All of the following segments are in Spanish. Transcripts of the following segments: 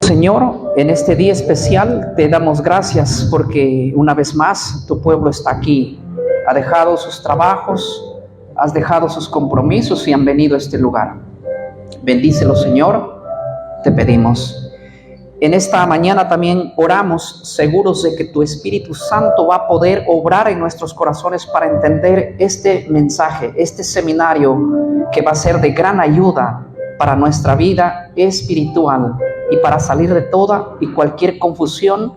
Señor, en este día especial te damos gracias porque una vez más tu pueblo está aquí. Ha dejado sus trabajos, has dejado sus compromisos y han venido a este lugar. Bendícelo, Señor, te pedimos. En esta mañana también oramos seguros de que tu Espíritu Santo va a poder obrar en nuestros corazones para entender este mensaje, este seminario que va a ser de gran ayuda para nuestra vida espiritual y para salir de toda y cualquier confusión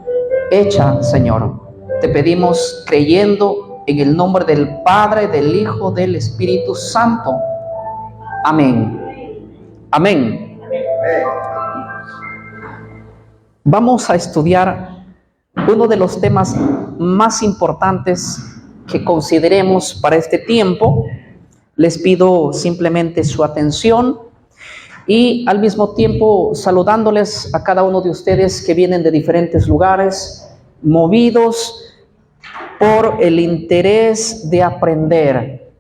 hecha, Señor. Te pedimos creyendo en el nombre del Padre, del Hijo, del Espíritu Santo. Amén. Amén. Vamos a estudiar uno de los temas más importantes que consideremos para este tiempo. Les pido simplemente su atención y al mismo tiempo saludándoles a cada uno de ustedes que vienen de diferentes lugares, movidos por el interés de aprender,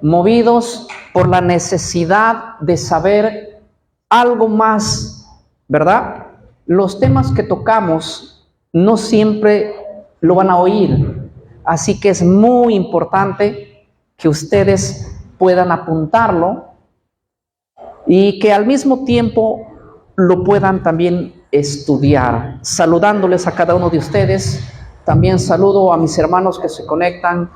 movidos por la necesidad de saber algo más, ¿verdad? Los temas que tocamos no siempre lo van a oír, así que es muy importante que ustedes puedan apuntarlo y que al mismo tiempo lo puedan también estudiar. Saludándoles a cada uno de ustedes, también saludo a mis hermanos que se conectan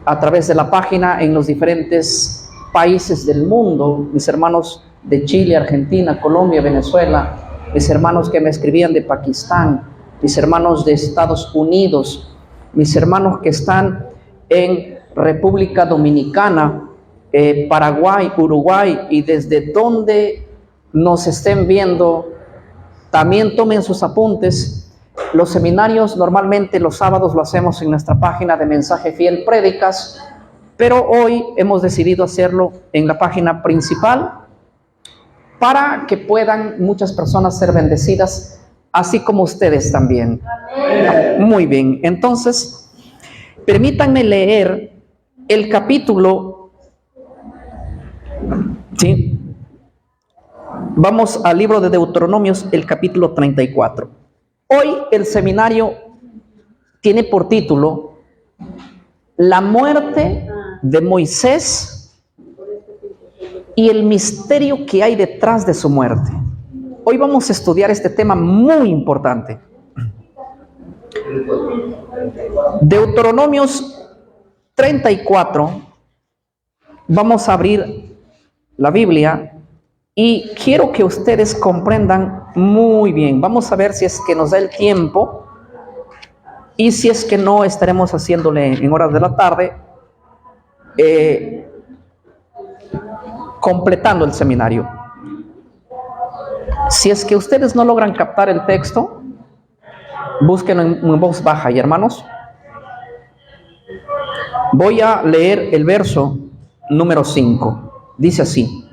a través de la página en los diferentes países del mundo, mis hermanos de Chile, Argentina, Colombia, Venezuela, mis hermanos que me escribían de Pakistán, mis hermanos de Estados Unidos, mis hermanos que están en República Dominicana, Paraguay, Uruguay, y desde donde nos estén viendo, también tomen sus apuntes. Los seminarios normalmente los sábados lo hacemos en nuestra página de Mensaje Fiel Prédicas, pero hoy hemos decidido hacerlo en la página principal para que puedan muchas personas ser bendecidas, así como ustedes también. Amén. Muy bien, entonces, permítanme leer el capítulo. Sí. Vamos al libro de Deuteronomios, el capítulo 34. Hoy el seminario tiene por título La muerte de Moisés y el misterio que hay detrás de su muerte. Hoy vamos a estudiar este tema muy importante. Deuteronomios 34. Vamos a abrir la Biblia y quiero que ustedes comprendan muy bien. Vamos a ver si es que nos da el tiempo y si es que no, estaremos haciéndole en horas de la tarde, completando el seminario. Si es que ustedes no logran captar el texto, búsquenlo en voz baja. Y hermanos, voy a leer el verso número 5. Dice así: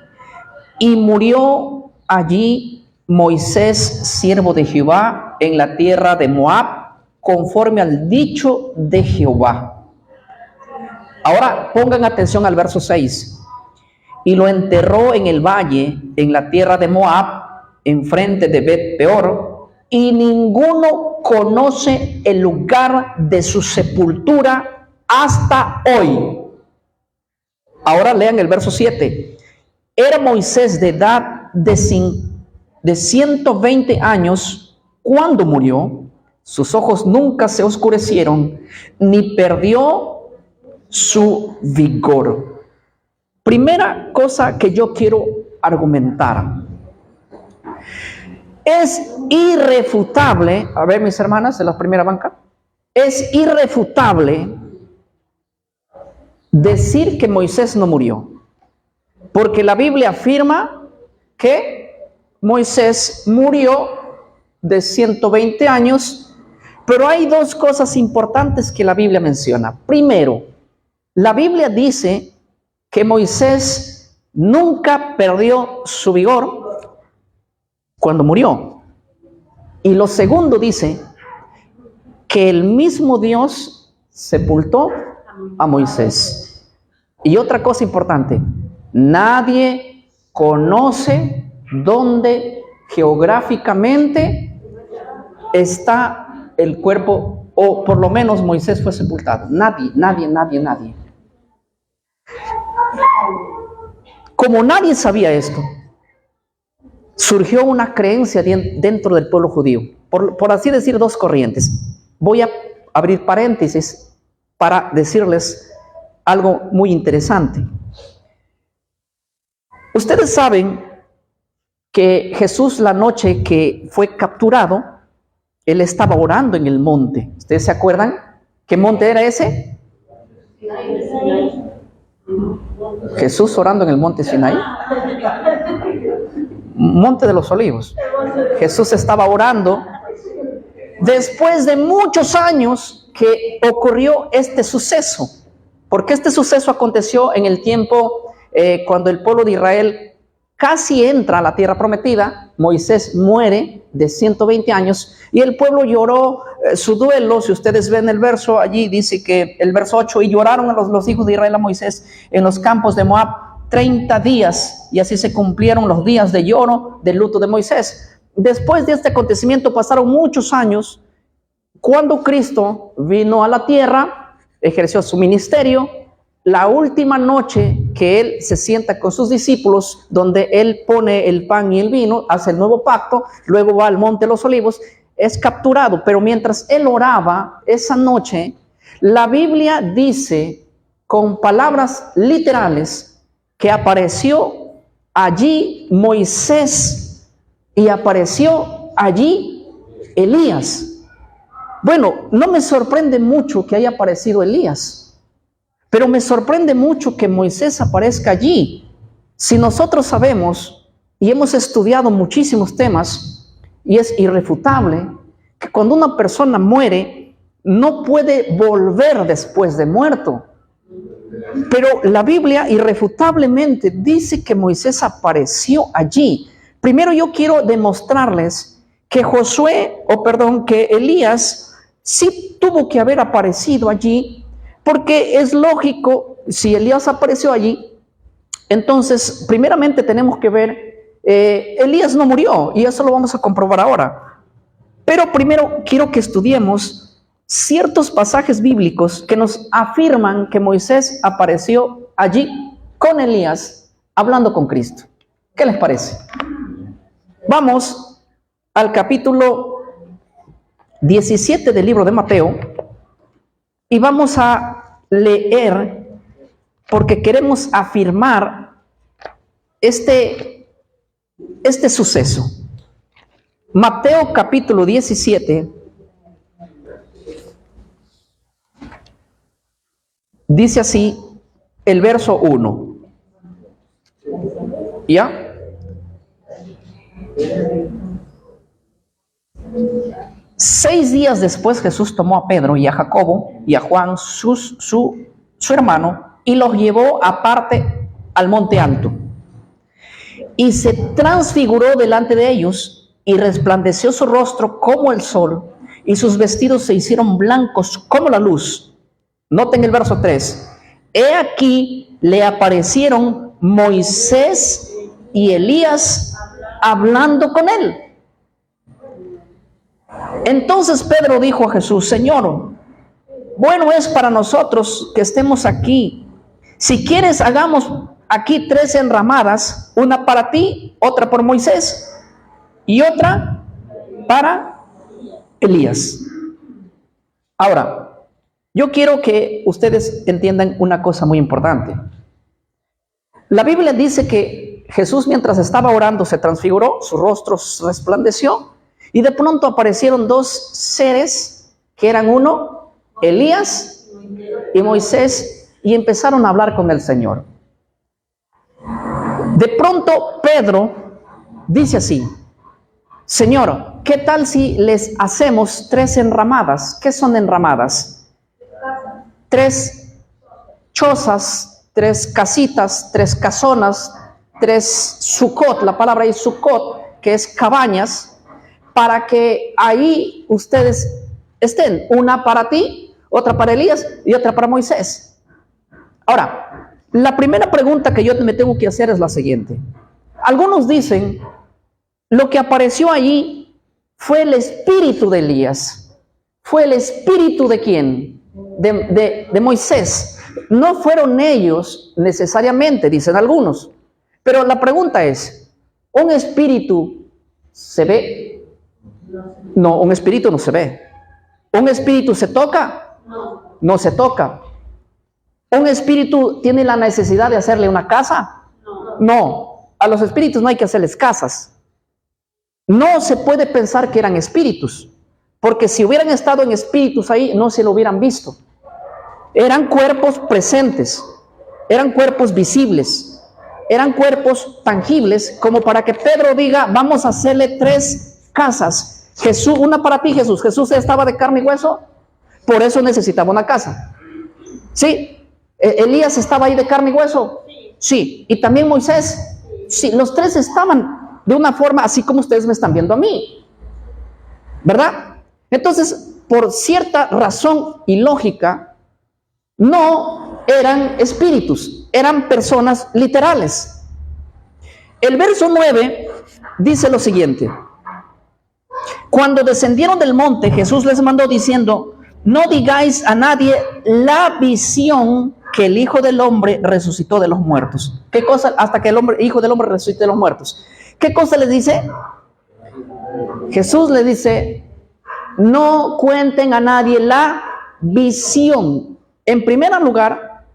y murió allí Moisés, siervo de Jehová, en la tierra de Moab, conforme al dicho de Jehová. Ahora pongan atención al verso 6. Y lo enterró en el valle, en la tierra de Moab, enfrente de Bet Peor, y ninguno conoce el lugar de su sepultura hasta hoy. Ahora lean el verso 7. Era Moisés de edad de 120 años cuando murió. Sus ojos nunca se oscurecieron, ni perdió su vigor. Primera cosa que yo quiero argumentar. Es irrefutable, a ver mis hermanas de la primera banca, es irrefutable decir que Moisés no murió, porque la Biblia afirma que Moisés murió de 120 años, pero hay dos cosas importantes que la Biblia menciona. Primero, la Biblia dice que Moisés nunca perdió su vigor cuando murió. Y lo segundo dice que el mismo Dios sepultó a Moisés. Y otra cosa importante, nadie conoce dónde geográficamente está el cuerpo, o por lo menos Moisés fue sepultado. Nadie. Como nadie sabía esto, surgió una creencia dentro del pueblo judío, por así decir, dos corrientes. Voy a abrir paréntesis para decirles algo muy interesante. Ustedes saben que Jesús, la noche que fue capturado, él estaba orando en el monte. ¿Ustedes se acuerdan? ¿Qué monte era ese? Jesús orando en el monte Sinaí. Monte de los Olivos. Jesús estaba orando después de muchos años que ocurrió este suceso. Porque este suceso aconteció en el tiempo cuando el pueblo de Israel casi entra a la tierra prometida. Moisés muere de 120 años y el pueblo lloró su duelo. Si ustedes ven el verso, allí dice que el verso 8, y lloraron los hijos de Israel a Moisés en los campos de Moab 30 días, y así se cumplieron los días de lloro, del luto de Moisés. Después de este acontecimiento pasaron muchos años. Cuando Cristo vino a la tierra, ejerció su ministerio, la última noche que él se sienta con sus discípulos, donde él pone el pan y el vino, hace el nuevo pacto, luego va al monte de los Olivos, es capturado. Pero mientras él oraba esa noche, la Biblia dice con palabras literales que apareció allí Moisés y apareció allí Elías. Bueno, no me sorprende mucho que haya aparecido Elías, pero me sorprende mucho que Moisés aparezca allí. Si nosotros sabemos y hemos estudiado muchísimos temas, y es irrefutable que cuando una persona muere no puede volver después de muerto. Pero la Biblia irrefutablemente dice que Moisés apareció allí. Primero yo quiero demostrarles que que Elías sí tuvo que haber aparecido allí, porque es lógico, si Elías apareció allí, entonces primeramente tenemos que ver, Elías no murió, y eso lo vamos a comprobar ahora. Pero primero quiero que estudiemos ciertos pasajes bíblicos que nos afirman que Moisés apareció allí con Elías, hablando con Cristo. ¿Qué les parece? Vamos al capítulo 17 del libro de Mateo y vamos a leer, porque queremos afirmar este suceso. Mateo capítulo 17 dice así el verso 1. ¿Ya? Seis días después Jesús tomó a Pedro y a Jacobo y a Juan, su hermano, y los llevó aparte al monte alto. Y se transfiguró delante de ellos, y resplandeció su rostro como el sol, y sus vestidos se hicieron blancos como la luz. Noten el verso 3. He aquí le aparecieron Moisés y Elías hablando con él. Entonces Pedro dijo a Jesús: Señor, bueno es para nosotros que estemos aquí. Si quieres, hagamos aquí 3 enramadas, una para ti, otra por Moisés y otra para Elías. Ahora, yo quiero que ustedes entiendan una cosa muy importante. La Biblia dice que Jesús, mientras estaba orando, se transfiguró, su rostro resplandeció, y de pronto aparecieron 2 seres que eran uno, Elías y Moisés, y empezaron a hablar con el Señor. De pronto Pedro dice así: Señor, ¿qué tal si les hacemos 3 enramadas? ¿Qué son enramadas? 3 chozas, 3 casitas, 3 casonas, 3 sucot, la palabra es sucot, que es cabañas, para que ahí ustedes estén, una para ti, otra para Elías y otra para Moisés. Ahora, la primera pregunta que yo me tengo que hacer es la siguiente. Algunos dicen Lo que apareció allí fue el espíritu de Elías. ¿Fue el espíritu de quién? De Moisés. No fueron ellos necesariamente, dicen algunos. Pero la pregunta es, ¿un espíritu se ve? No, un espíritu no se ve. ¿Un espíritu se toca? No se toca. ¿Un espíritu tiene la necesidad de hacerle una casa? No. A los espíritus no hay que hacerles casas. No se puede pensar que eran espíritus, porque si hubieran estado en espíritus ahí, no se lo hubieran visto. Eran cuerpos presentes, eran cuerpos visibles, eran cuerpos tangibles, como para que Pedro diga, vamos a hacerle 3 casas. Jesús, una para ti, Jesús. Jesús estaba de carne y hueso, por eso necesitaba una casa. ¿Sí? ¿Elías estaba ahí de carne y hueso? Sí. ¿Y también Moisés? Sí. Los 3 estaban de una forma así como ustedes me están viendo a mí, ¿verdad? Entonces, por cierta razón y lógica, no eran espíritus, eran personas literales. El verso 9 dice lo siguiente: cuando descendieron del monte, Jesús les mandó diciendo, no digáis a nadie la visión que el Hijo del Hombre resucitó de los muertos. ¿Qué cosa? Hasta que el Hijo del Hombre resucite de los muertos. ¿Qué cosa les dice? Jesús le dice, no cuenten a nadie la visión. En primer lugar,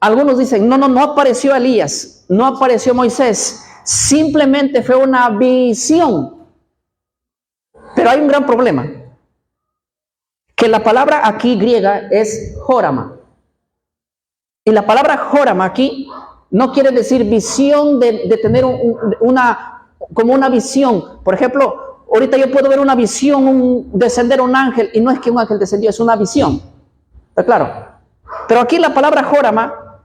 algunos dicen, no apareció Elías, no apareció Moisés, simplemente fue una visión. Pero hay un gran problema, que la palabra aquí griega es jórama. Y la palabra jórama aquí no quiere decir visión de tener como una visión. Por ejemplo, ahorita yo puedo ver una visión, descender un ángel, y no es que un ángel descendió, es una visión. ¿Está claro? Pero aquí la palabra jórama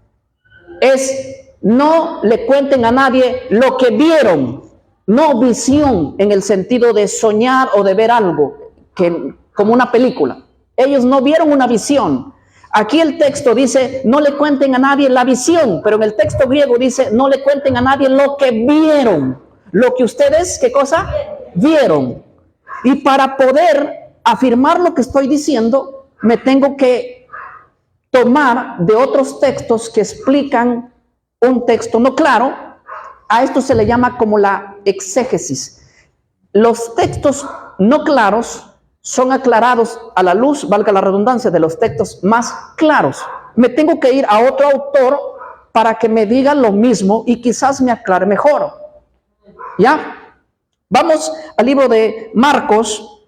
es, no le cuenten a nadie lo que vieron, no visión en el sentido de soñar o de ver algo, como una película. Ellos no vieron una visión. Aquí el texto dice, no le cuenten a nadie la visión, pero en el texto griego dice, no le cuenten a nadie lo que vieron. Lo que ustedes, ¿qué cosa? Vieron. Y para poder afirmar lo que estoy diciendo, me tengo que tomar de otros textos que explican un texto no claro. A esto se le llama como la exégesis. Los textos no claros son aclarados a la luz, valga la redundancia, de los textos más claros. Me tengo que ir a otro autor para que me diga lo mismo y quizás me aclare mejor. ¿Ya? Vamos al libro de Marcos,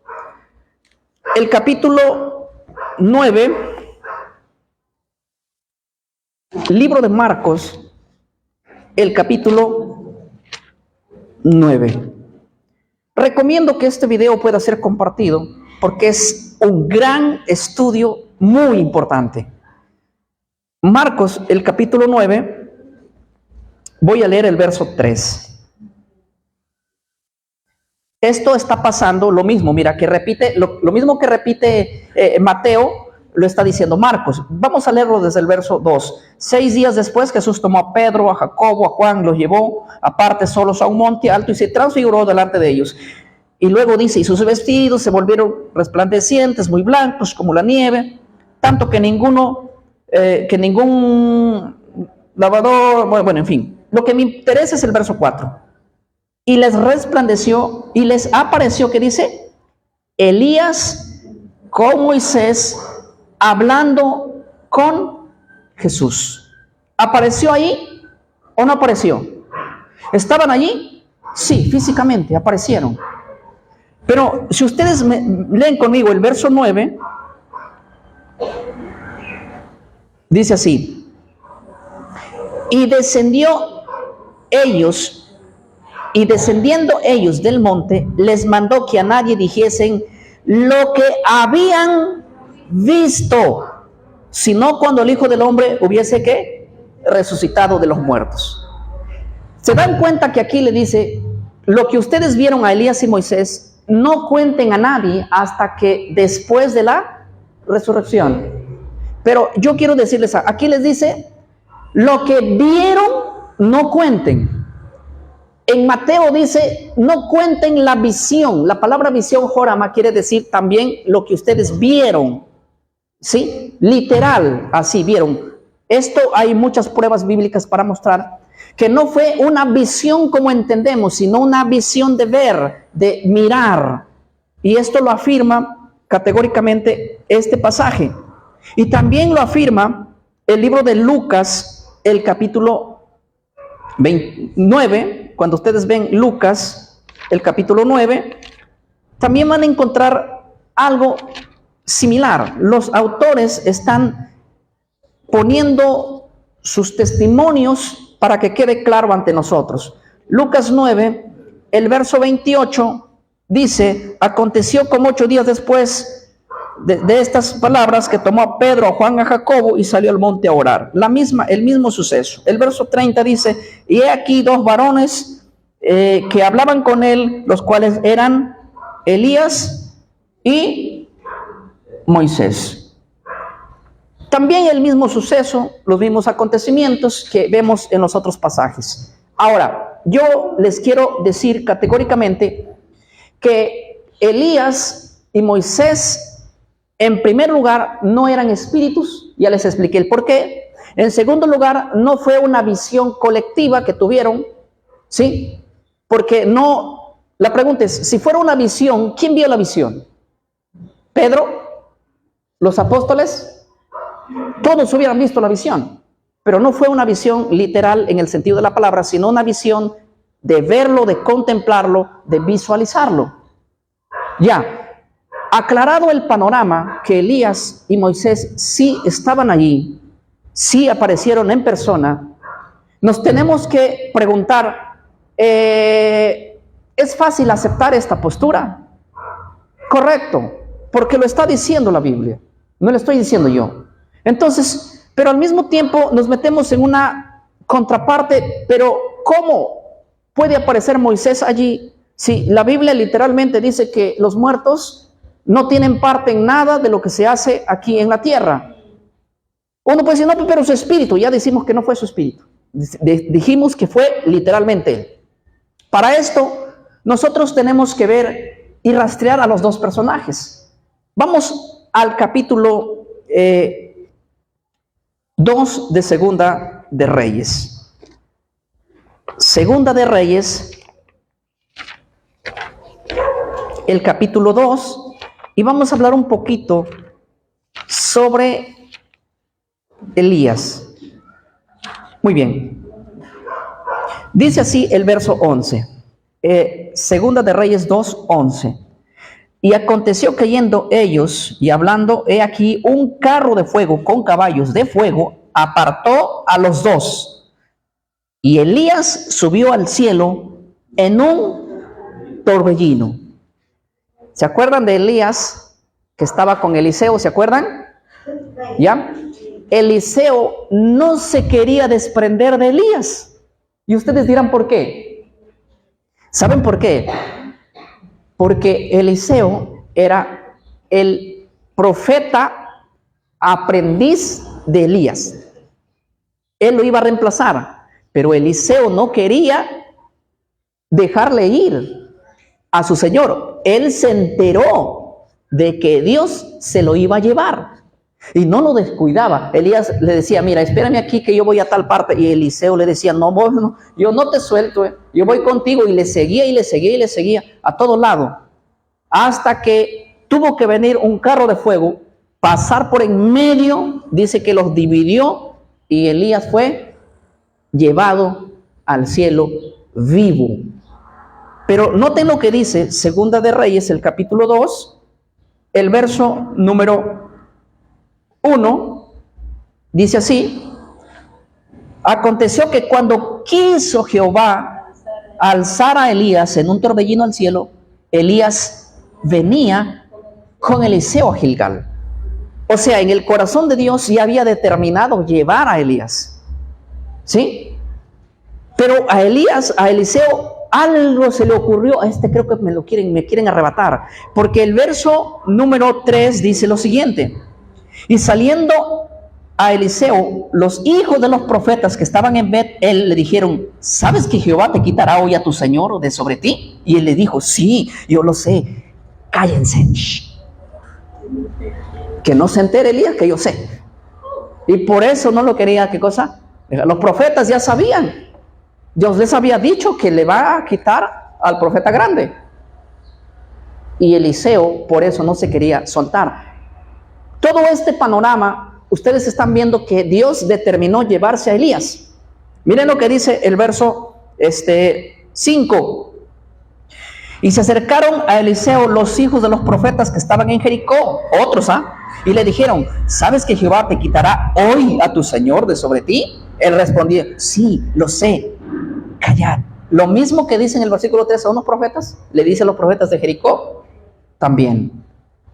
el capítulo 9. Libro de Marcos, el capítulo 9. Recomiendo que este video pueda ser compartido porque es un gran estudio muy importante. Marcos, el capítulo 9, voy a leer el verso 3. Esto está pasando lo mismo, mira, que repite, lo mismo que repite Mateo, lo está diciendo Marcos. Vamos a leerlo desde el verso 2. 6 días después, Jesús tomó a Pedro, a Jacobo, a Juan, los llevó aparte solos a un monte alto y se transfiguró delante de ellos. Y luego dice, y sus vestidos se volvieron resplandecientes, muy blancos como la nieve, tanto que ningún lavador, bueno, en fin. Lo que me interesa es el verso 4. Y les resplandeció y les apareció, ¿qué dice? Elías con Moisés hablando con Jesús. ¿Apareció ahí o no apareció? ¿Estaban allí? Sí, físicamente aparecieron. Pero si ustedes leen conmigo el verso 9, dice así: y descendiendo ellos del monte, les mandó que a nadie dijesen lo que habían visto, sino cuando el Hijo del Hombre hubiese ¿qué? Resucitado de los muertos. Se dan cuenta que aquí le dice, lo que ustedes vieron a Elías y Moisés, no cuenten a nadie hasta que después de la resurrección. Pero yo quiero decirles, aquí les dice, lo que vieron no cuenten. En Mateo dice, no cuenten la visión. La palabra visión, jorama, quiere decir también lo que ustedes vieron. ¿Sí? Literal, así vieron. Esto hay muchas pruebas bíblicas para mostrar que no fue una visión como entendemos, sino una visión de ver, de mirar. Y esto lo afirma categóricamente este pasaje. Y también lo afirma el libro de Lucas, el capítulo 29. Cuando ustedes ven Lucas, el capítulo 9, también van a encontrar algo similar. Los autores están poniendo sus testimonios para que quede claro ante nosotros. Lucas 9, el verso 28 dice: aconteció como 8 días después de estas palabras que tomó a Pedro, a Juan, a Jacobo y salió al monte a orar. El mismo suceso. El verso 30 dice: y he aquí 2 varones que hablaban con él, los cuales eran Elías y Moisés. También el mismo suceso, los mismos acontecimientos que vemos en los otros pasajes. Ahora, yo les quiero decir categóricamente que Elías y Moisés, en primer lugar, no eran espíritus. Ya les expliqué el por qué. En segundo lugar, no fue una visión colectiva que tuvieron, ¿sí? Porque no, la pregunta es, si fuera una visión, ¿quién vio la visión? ¿Pedro? ¿Los apóstoles? Todos hubieran visto la visión, pero no fue una visión literal en el sentido de la palabra, sino una visión de verlo, de contemplarlo, de visualizarlo. Ya. Aclarado el panorama que Elías y Moisés sí estaban allí, sí aparecieron en persona, nos tenemos que preguntar, ¿es fácil aceptar esta postura? Correcto, porque lo está diciendo la Biblia, no lo estoy diciendo yo. Entonces, pero al mismo tiempo nos metemos en una contraparte, pero ¿cómo puede aparecer Moisés allí si la Biblia literalmente dice que los muertos no tienen parte en nada de lo que se hace aquí en la tierra? Uno puede decir, no, pero su espíritu. Ya decimos que no fue su espíritu. Dijimos que fue literalmente él. Para esto, nosotros tenemos que ver y rastrear a los 2 personajes. Vamos al capítulo 2 de Segunda de Reyes. Segunda de Reyes, el capítulo 2. Y vamos a hablar un poquito sobre Elías. Muy bien. Dice así el verso 11. Segunda de Reyes 2, 11. Y aconteció que yendo ellos y hablando, he aquí un carro de fuego con caballos de fuego apartó a los 2. Y Elías subió al cielo en un torbellino. ¿Se acuerdan de Elías que estaba con Eliseo? ¿Se acuerdan? ¿Ya? Eliseo no se quería desprender de Elías. Y ustedes dirán, ¿por qué? ¿Saben por qué? Porque Eliseo era el profeta aprendiz de Elías. Él lo iba a reemplazar, pero Eliseo no quería dejarle ir a su señor. Él se enteró de que Dios se lo iba a llevar y no lo descuidaba. Elías le decía, mira, espérame aquí que yo voy a tal parte. Y Eliseo le decía, no, yo no te suelto, yo voy contigo. Y le seguía y le seguía y le seguía a todo lado, hasta que tuvo que venir un carro de fuego, pasar por en medio, dice que los dividió, y Elías fue llevado al cielo vivo. Pero noten lo que dice Segunda de Reyes, el capítulo 2, el verso número 1, dice así: aconteció que cuando quiso Jehová alzar a Elías en un torbellino al cielo, Elías venía con Eliseo a Gilgal. O sea, en el corazón de Dios ya había determinado llevar a Elías, ¿sí? Pero a Eliseo, algo se le ocurrió. Creo que me quieren arrebatar, porque el verso número 3 dice lo siguiente: y saliendo a Eliseo, los hijos de los profetas que estaban en Bet-El le dijeron, ¿sabes que Jehová te quitará hoy a tu señor de sobre ti? Y él le dijo, sí, yo lo sé, cállense. Shh. Que no se entere Elías, que yo sé. Y por eso no lo quería, ¿qué cosa? Los profetas ya sabían. Dios les había dicho que le va a quitar al profeta grande. Y Eliseo por eso no se quería soltar. Todo este panorama, ustedes están viendo que Dios determinó llevarse a Elías. Miren lo que dice el verso 5. Y se acercaron a Eliseo los hijos de los profetas que estaban en Jericó, otros, y le dijeron, ¿sabes que Jehová te quitará hoy a tu señor de sobre ti? Él respondió, sí, lo sé, callad. Lo mismo que dice en el versículo 3 a unos profetas, le dice a los profetas de Jericó también.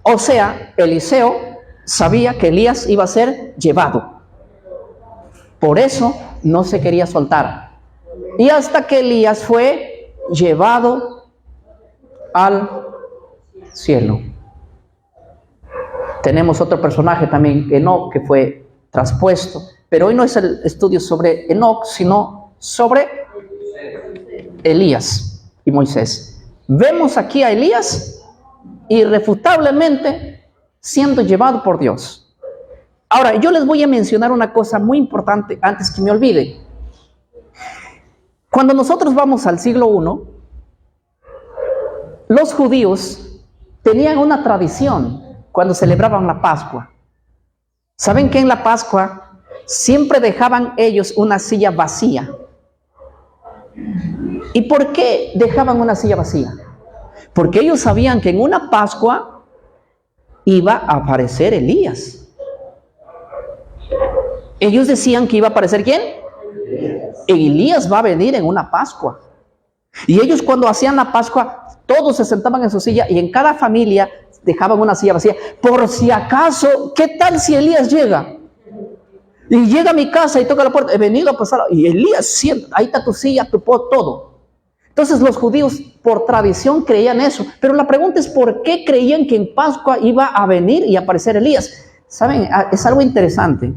O sea, Eliseo sabía que Elías iba a ser llevado. Por eso no se quería soltar. Y hasta que Elías fue llevado al cielo. Tenemos otro personaje también, Enoc, que fue traspuesto. Pero hoy no es el estudio sobre Enoc, sino sobre Elías y Moisés. Vemos aquí a Elías irrefutablemente siendo llevado por Dios. Ahora, yo les voy a mencionar una cosa muy importante antes que me olvide. Cuando nosotros vamos al siglo I, los judíos tenían una tradición cuando celebraban la Pascua. ¿Saben que en la Pascua siempre dejaban ellos una silla vacía? ¿Y por qué dejaban una silla vacía? Porque ellos sabían que en una Pascua iba a aparecer Elías. Ellos decían que iba a aparecer ¿quién? Elías va a venir en una Pascua. Y ellos cuando hacían la Pascua, todos se sentaban en su silla y en cada familia dejaban una silla vacía. Por si acaso, ¿qué tal si Elías llega? Y llega a mi casa y toca la puerta, he venido a pasar. Y Elías, siempre, ahí está tu silla, tu pot, todo. Entonces los judíos por tradición creían eso. Pero la pregunta es ¿por qué creían que en Pascua iba a venir y aparecer Elías? ¿Saben? Es algo interesante.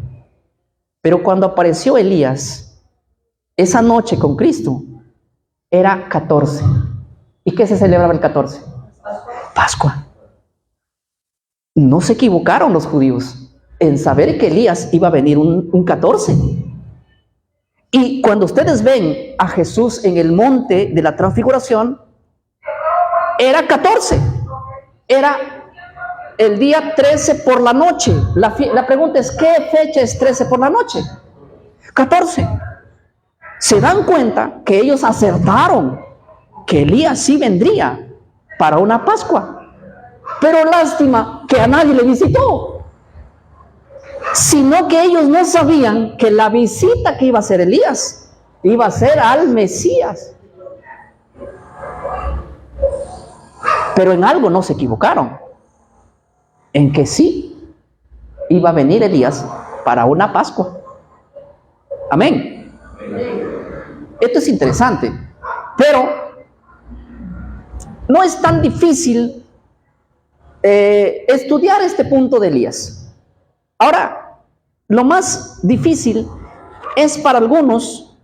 Pero cuando apareció Elías, esa noche con Cristo, era 14. ¿Y qué se celebraba el 14? Pascua. No se equivocaron los judíos en saber que Elías iba a venir un 14. Y cuando ustedes ven a Jesús en el monte de la transfiguración, era 14. Era el día 13 por la noche. La pregunta es, ¿qué fecha es 13 por la noche? 14. Se dan cuenta que ellos acertaron que Elías sí vendría para una Pascua. Pero lástima que a nadie le visitó. Sino que ellos no sabían que la visita que iba a hacer Elías iba a ser al Mesías. Pero en algo no se equivocaron, en que sí iba a venir Elías para una Pascua. Amén. Esto es interesante, pero no es tan difícil estudiar este punto de Elías. Ahora, lo más difícil es para algunos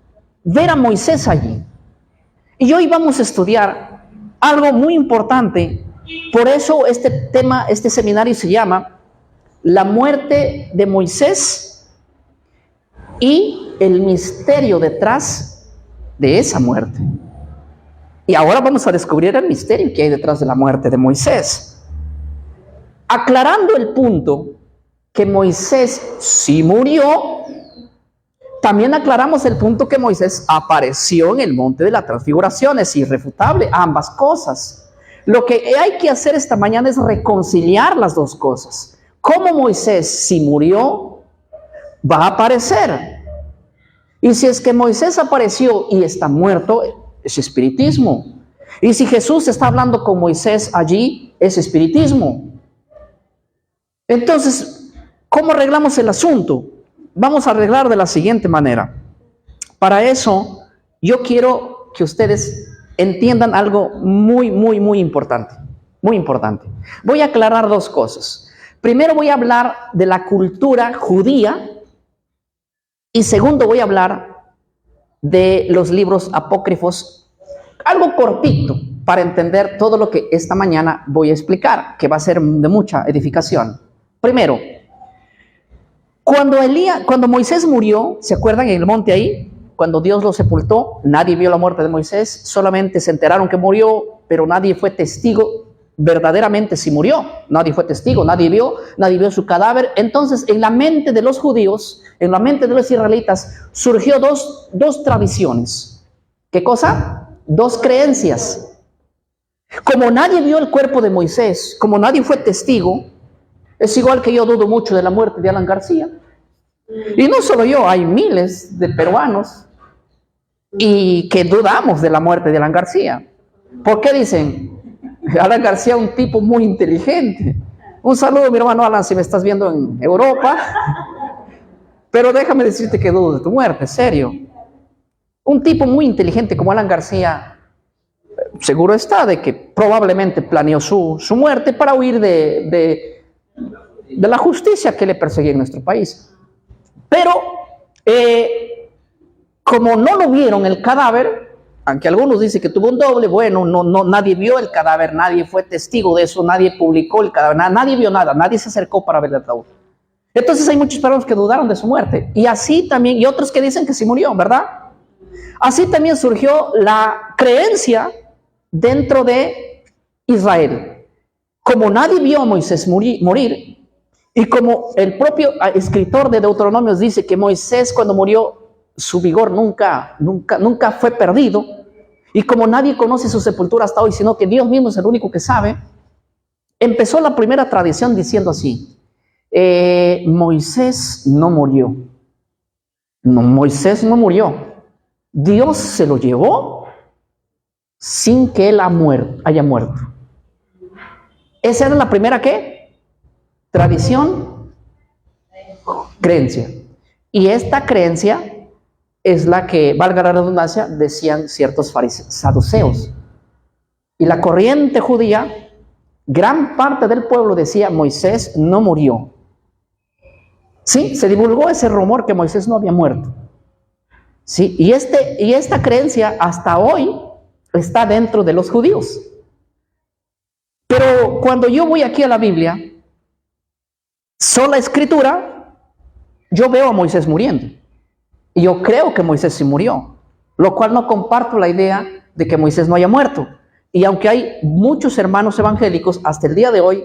ver a Moisés allí. Y hoy vamos a estudiar algo muy importante. Por eso este tema, este seminario se llama La muerte de Moisés y el misterio detrás de esa muerte. Y ahora vamos a descubrir el misterio que hay detrás de la muerte de Moisés. Aclarando el punto que Moisés sí murió, también aclaramos el punto que Moisés apareció en el monte de la transfiguración. Es irrefutable ambas cosas. Lo que hay que hacer esta mañana es reconciliar las dos cosas. Como Moisés sí murió, va a aparecer. Y si es que Moisés apareció y está muerto, es espiritismo. Y si Jesús está hablando con Moisés allí, es espiritismo. Entonces, ¿cómo arreglamos el asunto? Vamos a arreglar de la siguiente manera. Para eso, yo quiero que ustedes entiendan algo muy importante. Muy importante. Voy a aclarar dos cosas. Primero voy a hablar de la cultura judía Y segundo, voy a hablar de los libros apócrifos, algo cortito, para entender todo lo que esta mañana voy a explicar, que va a ser de mucha edificación. Primero, cuando Moisés murió, ¿se acuerdan en el monte ahí? Cuando Dios lo sepultó, nadie vio la muerte de Moisés, solamente se enteraron que murió, pero nadie fue testigo verdaderamente si murió. Nadie fue testigo, nadie vio su cadáver. Entonces, en la mente de los judíos, en la mente de los israelitas, surgió dos tradiciones. ¿Qué cosa? Dos creencias. Como nadie vio el cuerpo de Moisés, como nadie fue testigo, es igual que yo dudo mucho de la muerte de Alan García. Y no solo yo, hay miles de peruanos y que dudamos de la muerte de Alan García. ¿Por qué dicen? Alan García, un tipo muy inteligente. Un saludo, mi hermano Alan, si me estás viendo en Europa. Pero déjame decirte que dudo de tu muerte, serio. Un tipo muy inteligente como Alan García, seguro está de que probablemente planeó su muerte para huir de la justicia que le perseguía en nuestro país. Pero, como no lo vieron el cadáver, aunque algunos dicen que tuvo un doble, bueno, nadie vio el cadáver, nadie fue testigo de eso, nadie publicó el cadáver, nadie vio nada, nadie se acercó para ver el ataúd. Entonces hay muchos peruanos que dudaron de su muerte, y así también, y otros que dicen que sí murió, ¿verdad? Así también surgió la creencia dentro de Israel. Como nadie vio a Moisés morir, y como el propio escritor de Deuteronomios dice que Moisés cuando murió, su vigor nunca fue perdido, y como nadie conoce su sepultura hasta hoy, sino que Dios mismo es el único que sabe, empezó la primera tradición diciendo así: Moisés no murió. No, Moisés no murió. Dios se lo llevó sin que él haya muerto. Esa era la primera, ¿qué? Tradición, creencia. Y esta creencia es la que, valga la redundancia, decían ciertos saduceos. Y la corriente judía, gran parte del pueblo decía: Moisés no murió. Sí, se divulgó ese rumor que Moisés no había muerto. Sí, y esta creencia hasta hoy está dentro de los judíos. Pero cuando yo voy aquí a la Biblia, sola escritura, yo veo a Moisés muriendo. Y yo creo que Moisés sí murió, lo cual no comparto la idea de que Moisés no haya muerto. Y aunque hay muchos hermanos evangélicos hasta el día de hoy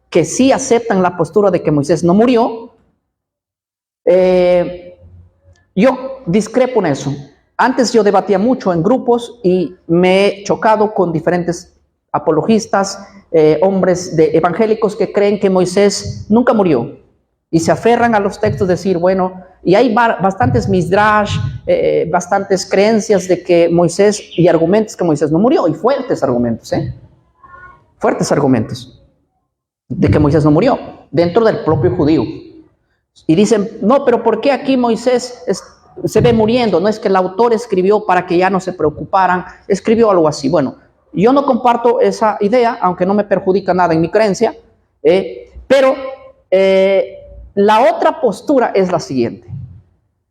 que sí aceptan la postura de que Moisés no murió, yo discrepo en eso. Antes yo debatía mucho en grupos y me he chocado con diferentes apologistas, hombres evangélicos que creen que Moisés nunca murió. Y se aferran a los textos, decir, bueno, y hay bastantes misdrash, bastantes creencias de que Moisés, y argumentos que Moisés no murió, y fuertes argumentos, fuertes argumentos de que Moisés no murió, dentro del propio judío. Y dicen, no, pero ¿por qué aquí Moisés se ve muriendo? No es que el autor escribió para que ya no se preocuparan, escribió algo así. Bueno, yo no comparto esa idea, aunque no me perjudica nada en mi creencia, pero la otra postura es la siguiente.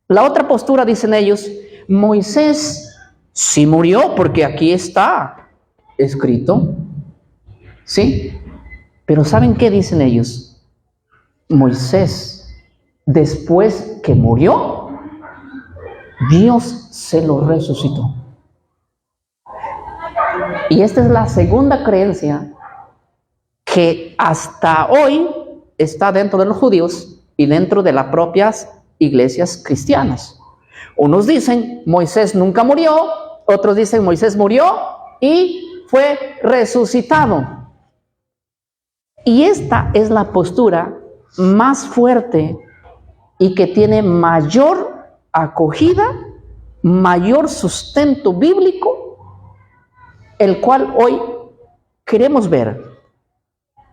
La otra postura, dicen ellos, Moisés sí murió porque aquí está escrito. ¿Sí? Pero ¿saben qué dicen ellos? Moisés, después que murió, Dios se lo resucitó. Y esta es la segunda creencia que hasta hoy está dentro de los judíos y dentro de las propias iglesias cristianas. Unos dicen Moisés nunca murió, otros dicen Moisés murió y fue resucitado. Y esta es la postura más fuerte y que tiene mayor acogida, mayor sustento bíblico, el cual hoy queremos ver.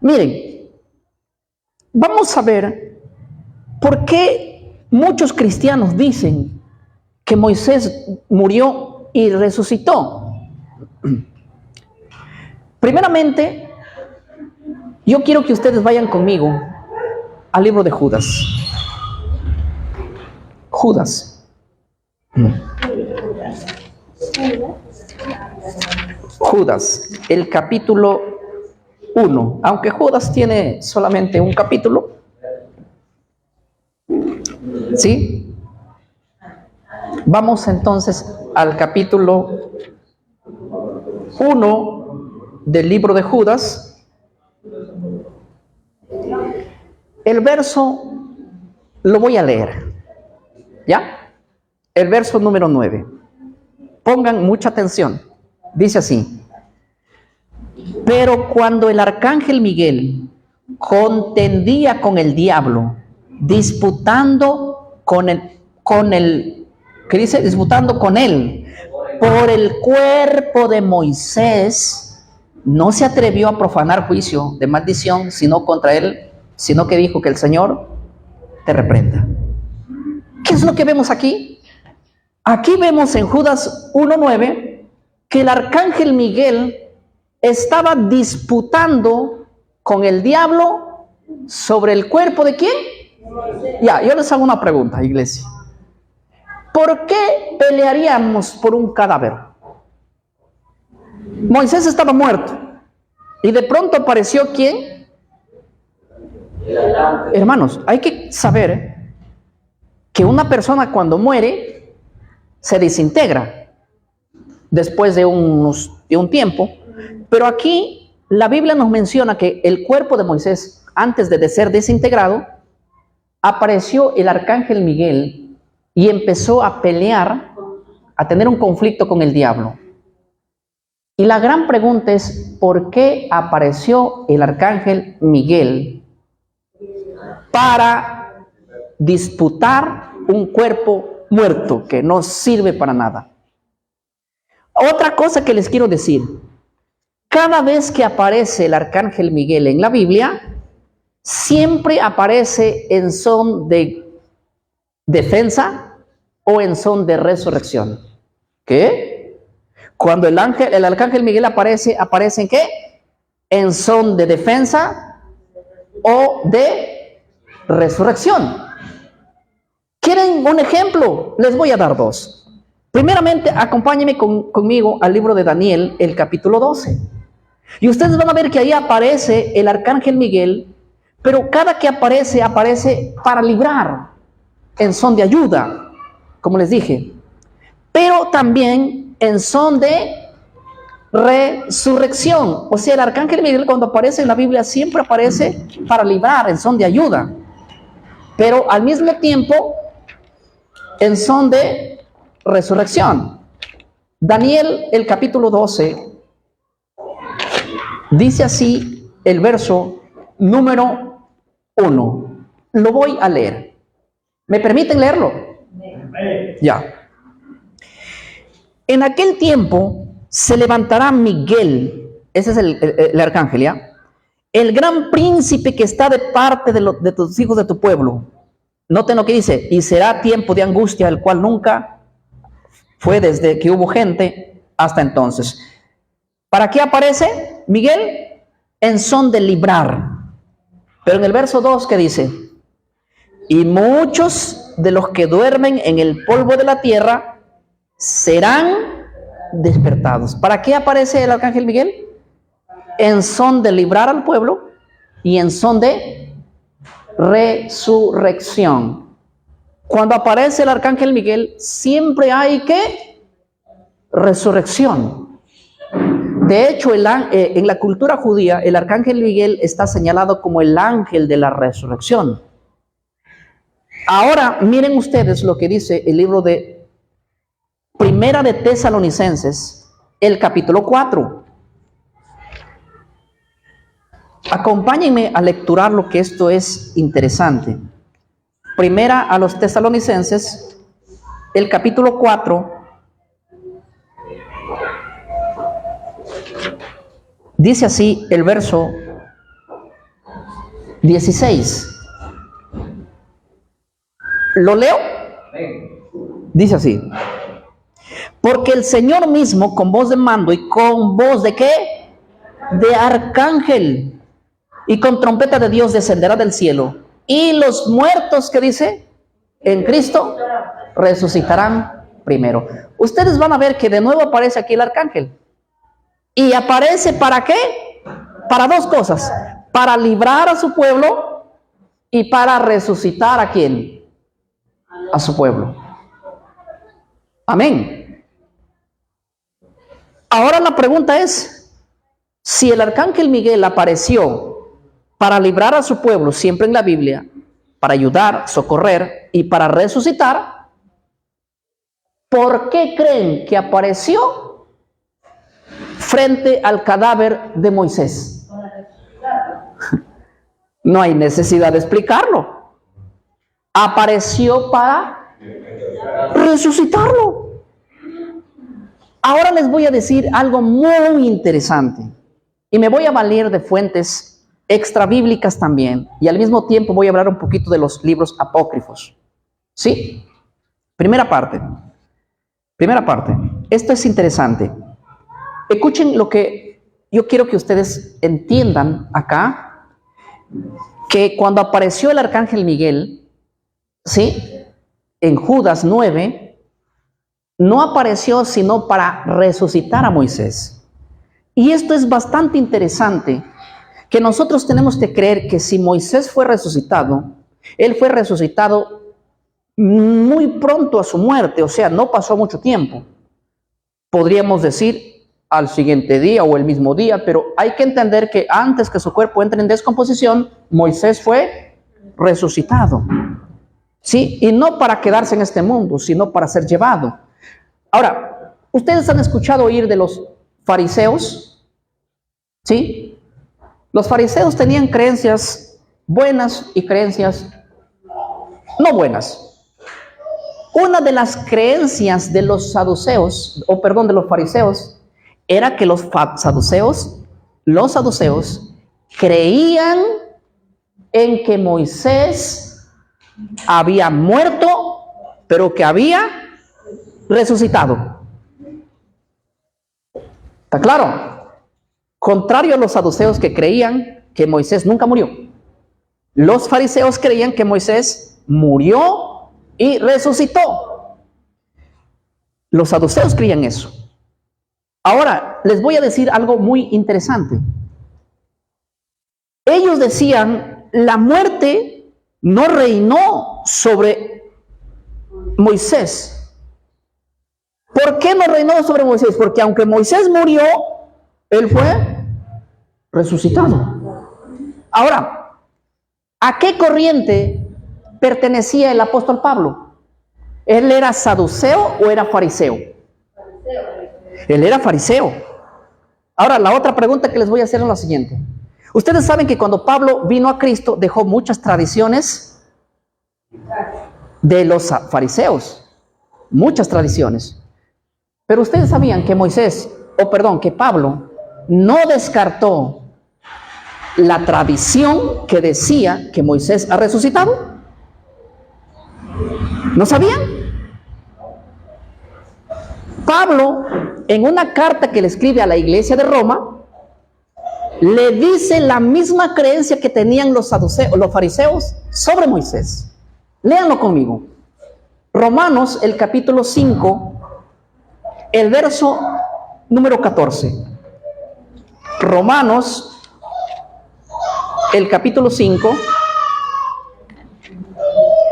Miren, vamos a ver por qué muchos cristianos dicen que Moisés murió y resucitó. Primeramente, yo quiero que ustedes vayan conmigo al libro de Judas. Judas. Judas, el capítulo 1. Aunque Judas tiene solamente un capítulo, ¿sí? Vamos entonces al capítulo 1 del libro de Judas. El verso lo voy a leer, ¿ya? El verso número 9. Pongan mucha atención. Dice así: pero cuando el arcángel Miguel contendía con el diablo, disputando con él, ¿qué dice? Disputando con él por el cuerpo de Moisés, no se atrevió a profanar juicio de maldición, sino contra él, sino que dijo que el Señor te reprenda. ¿Qué es lo que vemos aquí? Aquí vemos en Judas 1:9 que el arcángel Miguel estaba disputando con el diablo sobre el cuerpo ¿de quién? Ya, yo les hago una pregunta, iglesia. ¿Por qué pelearíamos por un cadáver? Moisés estaba muerto y de pronto apareció ¿quién? Hermanos, hay que saber que una persona cuando muere se desintegra después de un tiempo, pero aquí la Biblia nos menciona que el cuerpo de Moisés, antes de ser desintegrado, apareció el arcángel Miguel y empezó a pelear, a tener un conflicto con el diablo. Y la gran pregunta es, ¿por qué apareció el arcángel Miguel para disputar un cuerpo muerto que no sirve para nada? Otra cosa que les quiero decir, cada vez que aparece el arcángel Miguel en la Biblia, siempre aparece en son de defensa o en son de resurrección. ¿Qué? Cuando el arcángel Miguel aparece ¿en qué? En son de defensa o de resurrección. ¿Quieren un ejemplo? Les voy a dar dos. Primeramente, acompáñenme conmigo al libro de Daniel, el capítulo 12. Y ustedes van a ver que ahí aparece el arcángel Miguel, pero cada que aparece para librar, en son de ayuda, como les dije, pero también en son de resurrección. O sea, el arcángel Miguel cuando aparece en la Biblia siempre aparece para librar, en son de ayuda, pero al mismo tiempo en son de resurrección. Daniel, el capítulo 12, dice así el verso número 1. Lo voy a leer. ¿Me permiten leerlo? Ya. En aquel tiempo se levantará Miguel, ese es el arcángel, ¿ya? El gran príncipe que está de parte de tus hijos de tu pueblo. Noten lo que dice, y será tiempo de angustia, el cual nunca fue desde que hubo gente hasta entonces. ¿Para qué aparece Miguel? En son de librar. Pero en el verso 2, ¿qué dice? Y muchos de los que duermen en el polvo de la tierra serán despertados. ¿Para qué aparece el arcángel Miguel? En son de librar al pueblo y en son de resurrección. Cuando aparece el arcángel Miguel, siempre hay ¿qué? Resurrección. De hecho, en la cultura judía, el arcángel Miguel está señalado como el ángel de la resurrección. Ahora, miren ustedes lo que dice el libro de Primera de Tesalonicenses, el capítulo 4. Acompáñenme a lecturar lo que esto es interesante. Primera a los Tesalonicenses, el capítulo 4. Dice así el verso 16. ¿Lo leo? Dice así: porque el Señor mismo con voz de mando y con voz de ¿qué? De arcángel y con trompeta de Dios descenderá del cielo, y los muertos, ¿qué dice? en Cristo resucitarán primero. Ustedes van a ver que de nuevo aparece aquí el arcángel. ¿Y aparece para qué? Para dos cosas. Para librar a su pueblo y para resucitar ¿a quién? A su pueblo. Amén. Ahora la pregunta es, si el arcángel Miguel apareció para librar a su pueblo, siempre en la Biblia, para ayudar, socorrer y para resucitar, ¿por qué creen que apareció frente al cadáver de Moisés? No hay necesidad de explicarlo. Apareció para resucitarlo. Ahora les voy a decir algo muy interesante y me voy a valer de fuentes extra bíblicas también, y al mismo tiempo voy a hablar un poquito de los libros apócrifos. ¿Sí? Primera parte. Esto es interesante. Escuchen lo que yo quiero que ustedes entiendan acá, que cuando apareció el arcángel Miguel, ¿sí? En Judas 9, no apareció sino para resucitar a Moisés. Y esto es bastante interesante, que nosotros tenemos que creer que si Moisés fue resucitado, él fue resucitado muy pronto a su muerte, o sea, no pasó mucho tiempo. Podríamos decir al siguiente día o el mismo día, pero hay que entender que antes que su cuerpo entre en descomposición, Moisés fue resucitado. ¿Sí? Y no para quedarse en este mundo, sino para ser llevado. Ahora, ¿ustedes han escuchado oír de los fariseos? ¿Sí? Los fariseos tenían creencias buenas y creencias no buenas. Una de las creencias de los saduceos, de los fariseos, era que los saduceos creían en que Moisés había muerto, pero que había resucitado. ¿Está claro? Contrario a los saduceos, que creían que Moisés nunca murió. Los fariseos creían que Moisés murió y resucitó. Los saduceos creían eso. Ahora, les voy a decir algo muy interesante. Ellos decían, la muerte no reinó sobre Moisés. ¿Por qué no reinó sobre Moisés? Porque aunque Moisés murió, él fue resucitado. Ahora, ¿a qué corriente pertenecía el apóstol Pablo? ¿Él era saduceo o era fariseo? Él era fariseo. Ahora, la otra pregunta que les voy a hacer es la siguiente. Ustedes saben que cuando Pablo vino a Cristo, dejó muchas tradiciones de los fariseos. Muchas tradiciones. Pero ustedes sabían que que Pablo no descartó la tradición que decía que Moisés ha resucitado. ¿No sabían? Pablo, en una carta que le escribe a la iglesia de Roma, le dice la misma creencia que tenían los fariseos sobre Moisés. Léanlo conmigo. Romanos, el capítulo 5, el verso número 14. Romanos, el capítulo 5,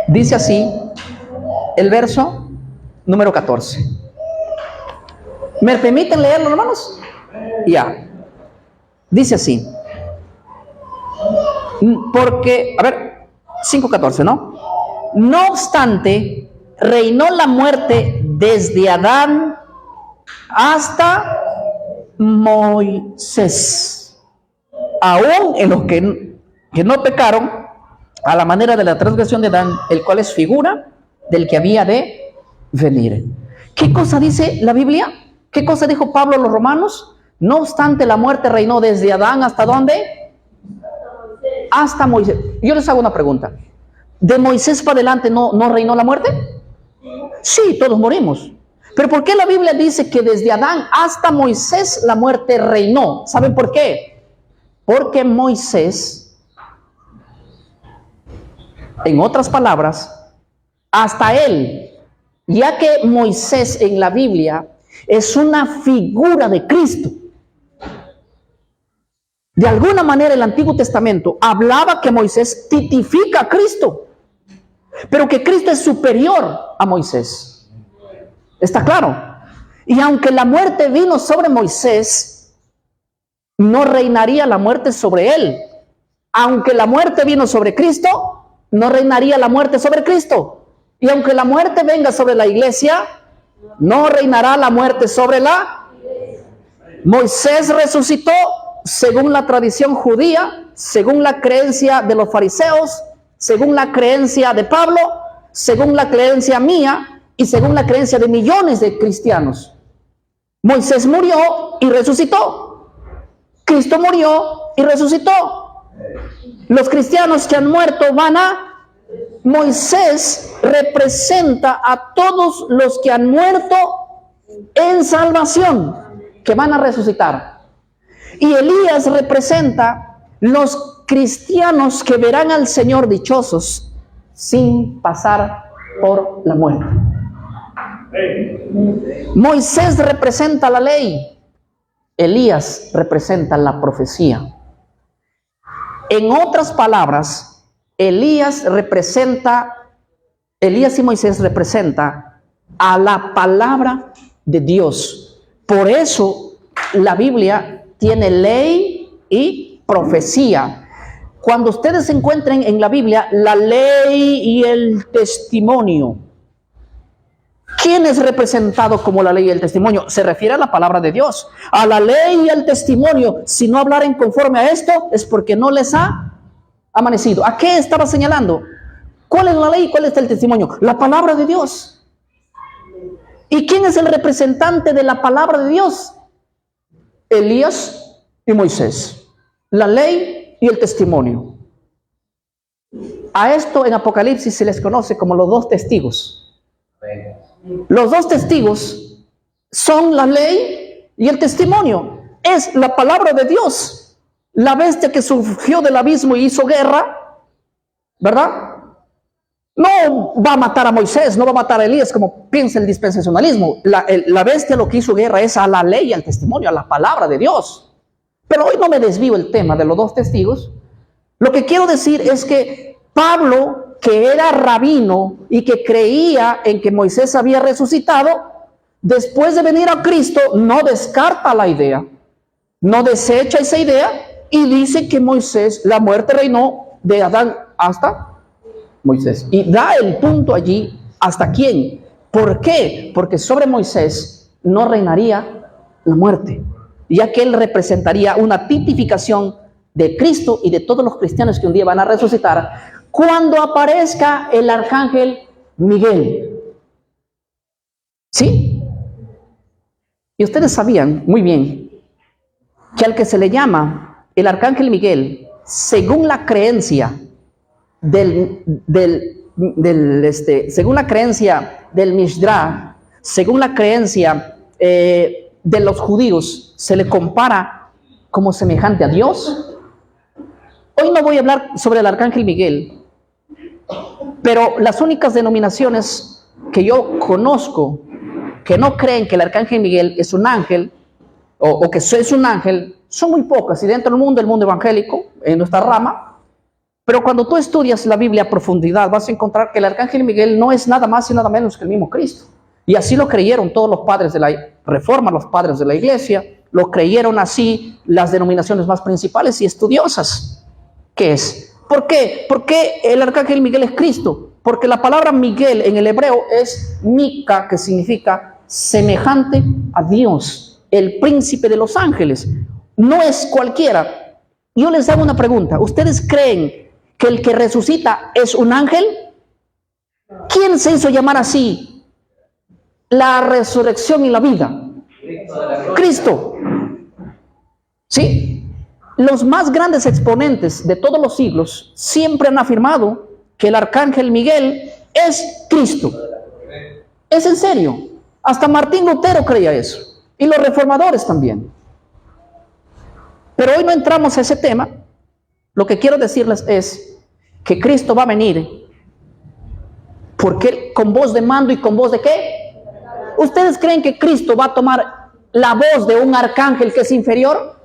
dice así, el verso número 14. ¿Me permiten leerlo, hermanos? Ya. Dice así. Porque, 5:14, ¿no? No obstante, reinó la muerte desde Adán hasta Moisés, aún en los que no pecaron, a la manera de la transgresión de Adán, el cual es figura del que había de venir. ¿Qué cosa dice la Biblia? ¿Qué cosa dijo Pablo a los romanos? No obstante, la muerte reinó desde Adán hasta ¿dónde? Hasta Moisés. Yo les hago una pregunta. ¿De Moisés para adelante no reinó la muerte? Sí, todos morimos. Pero ¿por qué la Biblia dice que desde Adán hasta Moisés la muerte reinó? ¿Saben por qué? Porque Moisés, en otras palabras, hasta él, ya que Moisés en la Biblia es una figura de Cristo. De alguna manera el Antiguo Testamento hablaba que Moisés tipifica a Cristo, pero que Cristo es superior a Moisés. ¿Está claro? Y aunque la muerte vino sobre Moisés, no reinaría la muerte sobre él. Aunque la muerte vino sobre Cristo, no reinaría la muerte sobre Cristo. Y aunque la muerte venga sobre la iglesia, no reinará la muerte sobre la iglesia. Moisés resucitó según la tradición judía, según la creencia de los fariseos, según la creencia de Pablo, según la creencia mía y según la creencia de millones de cristianos. Moisés murió y resucitó. Cristo murió y resucitó. Los cristianos que han muerto van a... Moisés representa a todos los que han muerto en salvación, que van a resucitar. Y Elías representa los cristianos que verán al Señor dichosos sin pasar por la muerte. Moisés representa la ley. Elías representa la profecía. En otras palabras, Elías y Moisés representan a la palabra de Dios. Por eso la Biblia tiene ley y profecía. Cuando ustedes encuentren en la Biblia la ley y el testimonio, ¿quién es representado como la ley y el testimonio? Se refiere a la palabra de Dios. A la ley y al testimonio, si no hablaren conforme a esto, es porque no les ha amanecido. ¿A qué estaba señalando? ¿Cuál es la ley y cuál es el testimonio? La palabra de Dios. ¿Y quién es el representante de la palabra de Dios? Elías y Moisés. La ley y el testimonio. A esto en Apocalipsis se les conoce como los dos testigos. Los dos testigos son la ley y el testimonio. Es la palabra de Dios. La bestia que surgió del abismo y hizo guerra, ¿verdad? No va a matar a Moisés, no va a matar a Elías como piensa el dispensacionalismo. La bestia lo que hizo guerra es a la ley y al testimonio, a la palabra de Dios. Pero hoy no me desvío el tema de los dos testigos. Lo que quiero decir es que Pablo, que era rabino y que creía en que Moisés había resucitado, después de venir a Cristo, no descarta la idea, no desecha esa idea y dice que Moisés, la muerte reinó de Adán hasta Moisés. Y da el punto allí, ¿hasta quién? ¿Por qué? Porque sobre Moisés no reinaría la muerte, ya que él representaría una tipificación de Cristo y de todos los cristianos que un día van a resucitar cuando aparezca el arcángel Miguel. ¿Sí? Y ustedes sabían muy bien que al que se le llama el arcángel Miguel, según la creencia según la creencia del Mishdra, según la creencia de los judíos, se le compara como semejante a Dios. Hoy no voy a hablar sobre el arcángel Miguel, pero las únicas denominaciones que yo conozco que no creen que el arcángel Miguel es un ángel o que es un ángel son muy pocas, y dentro del mundo evangélico, en nuestra rama. Pero cuando tú estudias la Biblia a profundidad, vas a encontrar que el arcángel Miguel no es nada más y nada menos que el mismo Cristo. Y así lo creyeron todos los padres de la Reforma, los padres de la Iglesia, lo creyeron así las denominaciones más principales y estudiosas. ¿Qué es? ¿Por qué? ¿Por qué el arcángel Miguel es Cristo? Porque la palabra Miguel en el hebreo es Mica, que significa semejante a Dios, el príncipe de los ángeles. No es cualquiera. Yo les hago una pregunta. ¿Ustedes creen que el que resucita es un ángel? ¿Quién se hizo llamar así? La resurrección y la vida. Cristo. ¿Sí? Los más grandes exponentes de todos los siglos siempre han afirmado que el arcángel Miguel es Cristo. Es en serio. Hasta Martín Lutero creía eso. Y los reformadores también. Pero hoy no entramos a ese tema. Lo que quiero decirles es que Cristo va a venir Porque con voz de mando y con voz de ¿qué? ¿Ustedes creen que Cristo va a tomar la voz de un arcángel que es inferior?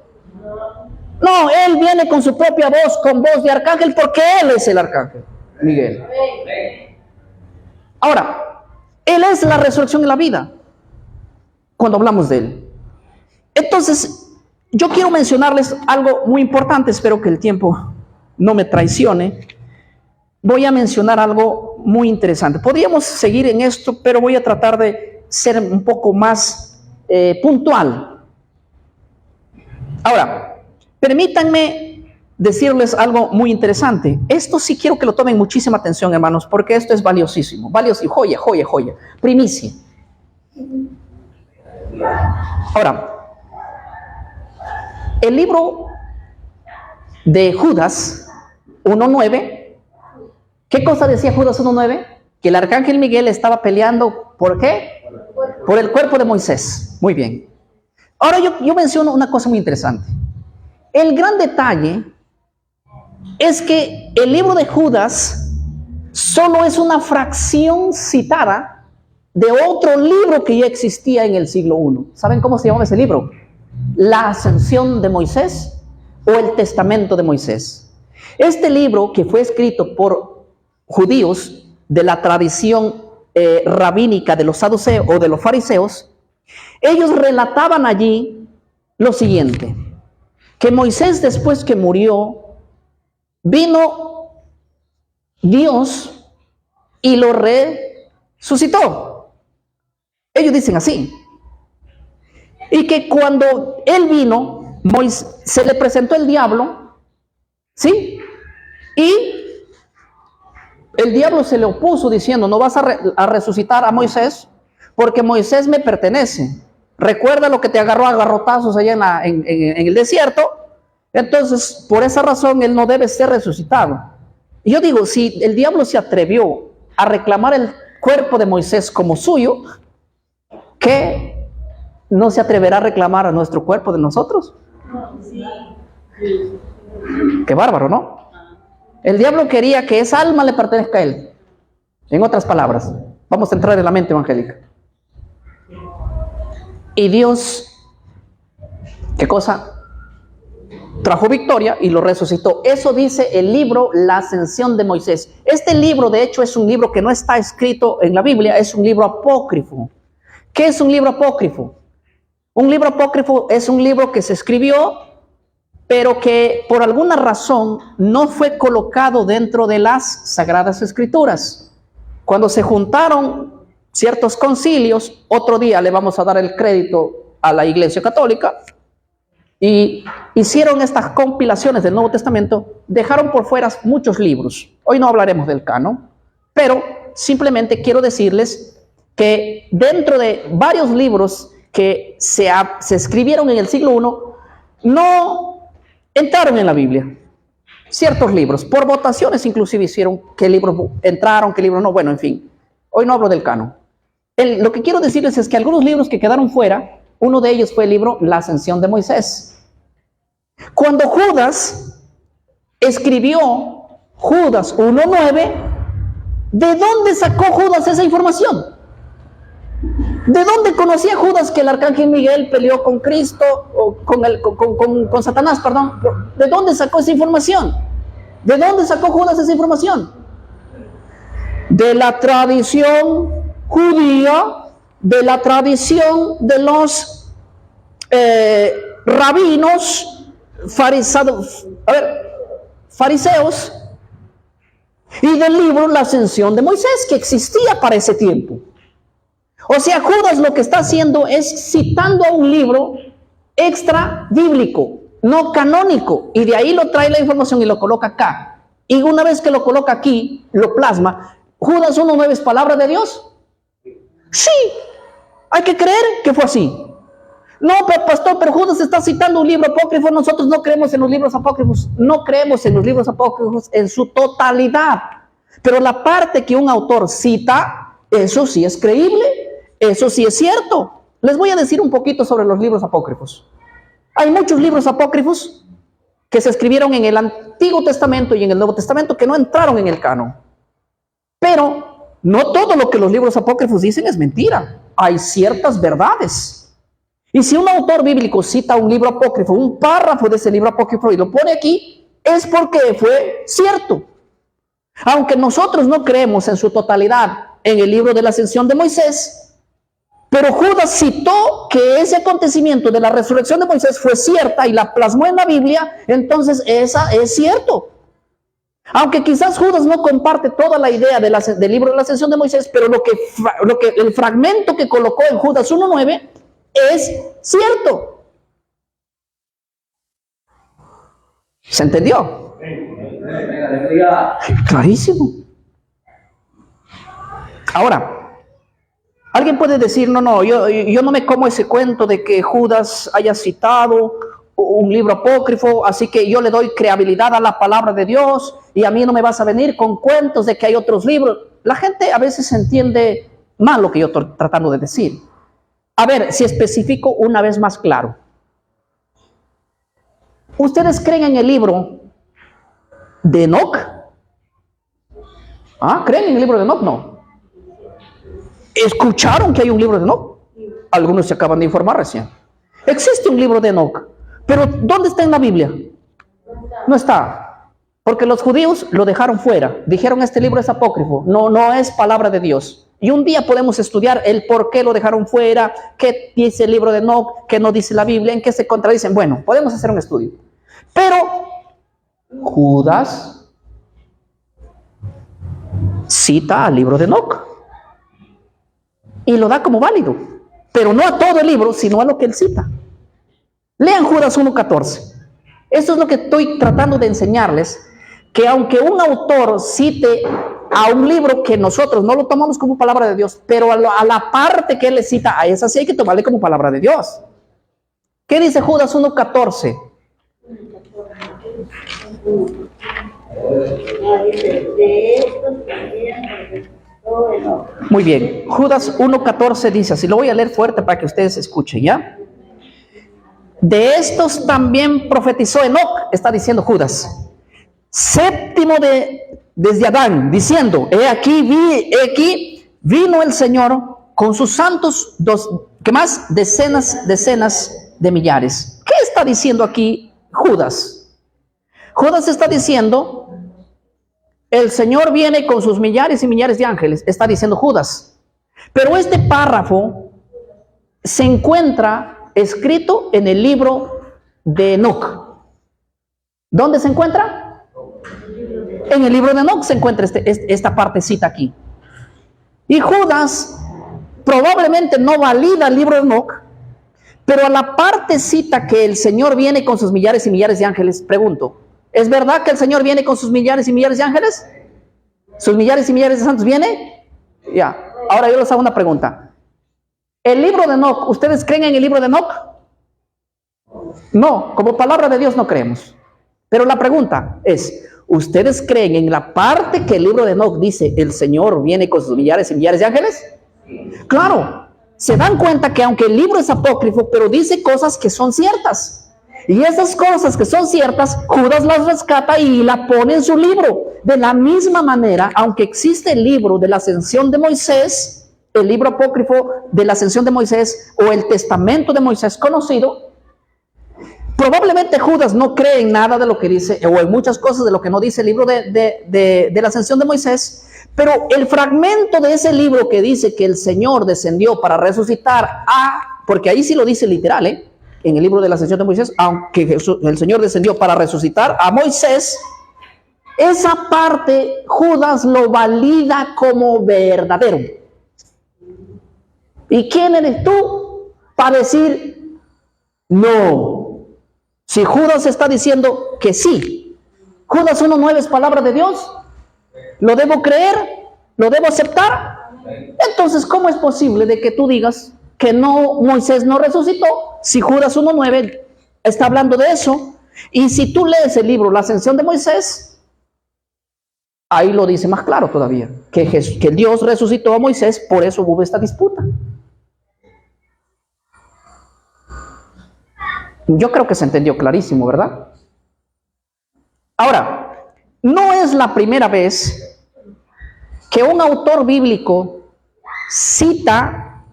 No, Él viene con su propia voz, con voz de arcángel, porque Él es el arcángel Miguel. Ahora, Él es la resurrección y la vida, cuando hablamos de Él. Entonces, yo quiero mencionarles algo muy importante, espero que el tiempo no me traicione. Voy a mencionar algo muy interesante. Podríamos seguir en esto, pero voy a tratar de ser un poco más puntual. Ahora, permítanme decirles algo muy interesante. Esto sí quiero que lo tomen muchísima atención, hermanos, porque esto es valiosísimo. Valiosísimo, joya, joya, joya. Primicia. Ahora, el libro de Judas 1:9, ¿qué cosa decía Judas 1:9? Que el arcángel Miguel estaba peleando, ¿por qué? Por el cuerpo de Moisés. Muy bien. Ahora yo menciono una cosa muy interesante. El gran detalle es que el libro de Judas solo es una fracción citada de otro libro que ya existía en el siglo I. ¿Saben cómo se llamaba ese libro? La Ascensión de Moisés o el Testamento de Moisés. Este libro, que fue escrito por judíos de la tradición rabínica de los saduceos o de los fariseos, ellos relataban allí lo siguiente: que Moisés, después que murió, vino Dios y lo resucitó. Ellos dicen así. Y que cuando él vino, se le presentó el diablo, ¿sí? Y el diablo se le opuso diciendo: no vas a resucitar a Moisés, porque Moisés me pertenece. Recuerda lo que te agarró a garrotazos allá en el desierto. Entonces, por esa razón, él no debe ser resucitado. Y yo digo, si el diablo se atrevió a reclamar el cuerpo de Moisés como suyo, ¿qué no se atreverá a reclamar a nuestro cuerpo de nosotros? Qué bárbaro, ¿no? El diablo quería que esa alma le pertenezca a él. En otras palabras, vamos a entrar en la mente evangélica. Y Dios, ¿qué cosa? Trajo victoria y lo resucitó. Eso dice el libro La Ascensión de Moisés. Este libro, de hecho, es un libro que no está escrito en la Biblia, es un libro apócrifo. ¿Qué es un libro apócrifo? Un libro apócrifo es un libro que se escribió, pero que por alguna razón no fue colocado dentro de las Sagradas Escrituras. Cuando se juntaron ciertos concilios, otro día le vamos a dar el crédito a la Iglesia Católica, y hicieron estas compilaciones del Nuevo Testamento, dejaron por fuera muchos libros. Hoy no hablaremos del canon, pero simplemente quiero decirles que dentro de varios libros que se escribieron en el siglo I, no entraron en la Biblia. Ciertos libros, por votaciones inclusive hicieron qué libros entraron, qué libros no. Bueno, en fin, hoy no hablo del canon. Lo que quiero decirles es que algunos libros que quedaron fuera, uno de ellos fue el libro La Ascensión de Moisés. Cuando Judas escribió Judas 1:9, ¿de dónde sacó Judas esa información? ¿De dónde conocía Judas que el arcángel Miguel peleó con Cristo, o con Satanás, perdón? ¿De dónde sacó esa información? ¿De dónde sacó Judas esa información? De la tradición judía, de la tradición de los rabinos, fariseos, y del libro La Ascensión de Moisés, que existía para ese tiempo. O sea, Judas lo que está haciendo es citando a un libro extra bíblico, no canónico, y de ahí lo trae la información y lo coloca acá. Y una vez que lo coloca aquí, lo plasma. ¿Judas 1:9 es palabra de Dios? Sí, hay que creer que fue así. No, pero pastor, pero Judas está citando un libro apócrifo. Nosotros no creemos en los libros apócrifos. No creemos en los libros apócrifos en su totalidad. Pero la parte que un autor cita, eso sí es creíble, eso sí es cierto. Les voy a decir un poquito sobre los libros apócrifos. Hay muchos libros apócrifos que se escribieron en el Antiguo Testamento y en el Nuevo Testamento que no entraron en el canon. Pero no todo lo que los libros apócrifos dicen es mentira. Hay ciertas verdades. Y si un autor bíblico cita un libro apócrifo, un párrafo de ese libro apócrifo y lo pone aquí, es porque fue cierto. Aunque nosotros no creemos en su totalidad en el libro de la ascensión de Moisés, pero Judas citó que ese acontecimiento de la resurrección de Moisés fue cierta y la plasmó en la Biblia, entonces esa es cierto. Aunque quizás Judas no comparte toda la idea del libro de la ascensión de Moisés, pero el fragmento que colocó en Judas 1:9 es cierto. ¿Se entendió? Clarísimo. Ahora, alguien puede decir, no, yo no me como ese cuento de que Judas haya citado un libro apócrifo, así que yo le doy creabilidad a la palabra de Dios y a mí no me vas a venir con cuentos de que hay otros libros. La gente a veces entiende mal lo que yo estoy tratando de decir. A ver, si especifico una vez más claro. ¿Ustedes creen en el libro de Enoc? ¿Creen en el libro de Enoc? No. ¿Escucharon que hay un libro de Enoc? Algunos se acaban de informar recién. Existe un libro de Enoc, pero ¿dónde está en la Biblia? No está, porque los judíos lo dejaron fuera. Dijeron, este libro es apócrifo, no es palabra de Dios. Y un día podemos estudiar el por qué lo dejaron fuera, qué dice el libro de Enoc, qué no dice la Biblia, en qué se contradicen. Bueno, podemos hacer un estudio. Pero Judas cita al libro de Enoc y lo da como válido, pero no a todo el libro, sino a lo que él cita. Lean Judas 1:14. Esto es lo que estoy tratando de enseñarles, que aunque un autor cite a un libro que nosotros no lo tomamos como palabra de Dios, pero a la parte que él le cita, a esa sí hay que tomarle como palabra de Dios. ¿Qué dice Judas 1:14? Muy bien, Judas 1:14 dice así, lo voy a leer fuerte para que ustedes escuchen, ¿ya? De estos también profetizó Enoc, está diciendo Judas, séptimo desde Adán, diciendo, he aquí vino el Señor con sus santos, ¿qué más? Decenas de millares. ¿Qué está diciendo aquí Judas? Judas está diciendo, el Señor viene con sus millares y millares de ángeles, está diciendo Judas. Pero este párrafo se encuentra escrito en el libro de Enoc. ¿Dónde se encuentra? En el libro de Enoc se encuentra esta partecita aquí. Y Judas probablemente no valida el libro de Enoc, pero a la partecita que el Señor viene con sus millares y millares de ángeles, pregunto, ¿es verdad que el Señor viene con sus millares y millares de ángeles? ¿Sus millares y millares de santos viene? Ya. Ahora yo les hago una pregunta. El libro de Enoc, ¿ustedes creen en el libro de Enoc? No, como palabra de Dios no creemos. Pero la pregunta es, ¿ustedes creen en la parte que el libro de Enoc dice, el Señor viene con sus millares y millares de ángeles? Claro, se dan cuenta que aunque el libro es apócrifo, pero dice cosas que son ciertas. Y esas cosas que son ciertas, Judas las rescata y la pone en su libro. De la misma manera, aunque existe el libro de la ascensión de Moisés, el libro apócrifo de la ascensión de Moisés o el testamento de Moisés conocido, probablemente Judas no cree en nada de lo que dice, o en muchas cosas de lo que no dice el libro de la ascensión de Moisés, pero el fragmento de ese libro que dice que el Señor descendió para resucitar porque ahí sí lo dice literal, en el libro de la ascensión de Moisés, aunque el Señor descendió para resucitar a Moisés, esa parte Judas lo valida como verdadero. ¿Y quién eres tú para decir no? Si Judas está diciendo que sí, Judas 1:9 es palabra de Dios, ¿lo debo creer? ¿Lo debo aceptar? Entonces, ¿cómo es posible de que tú digas que no, Moisés no resucitó, si Judas 1:9 está hablando de eso? Y si tú lees el libro La Ascensión de Moisés, ahí lo dice más claro todavía, que Dios resucitó a Moisés, por eso hubo esta disputa. Yo creo que se entendió clarísimo, ¿verdad? Ahora, no es la primera vez que un autor bíblico cita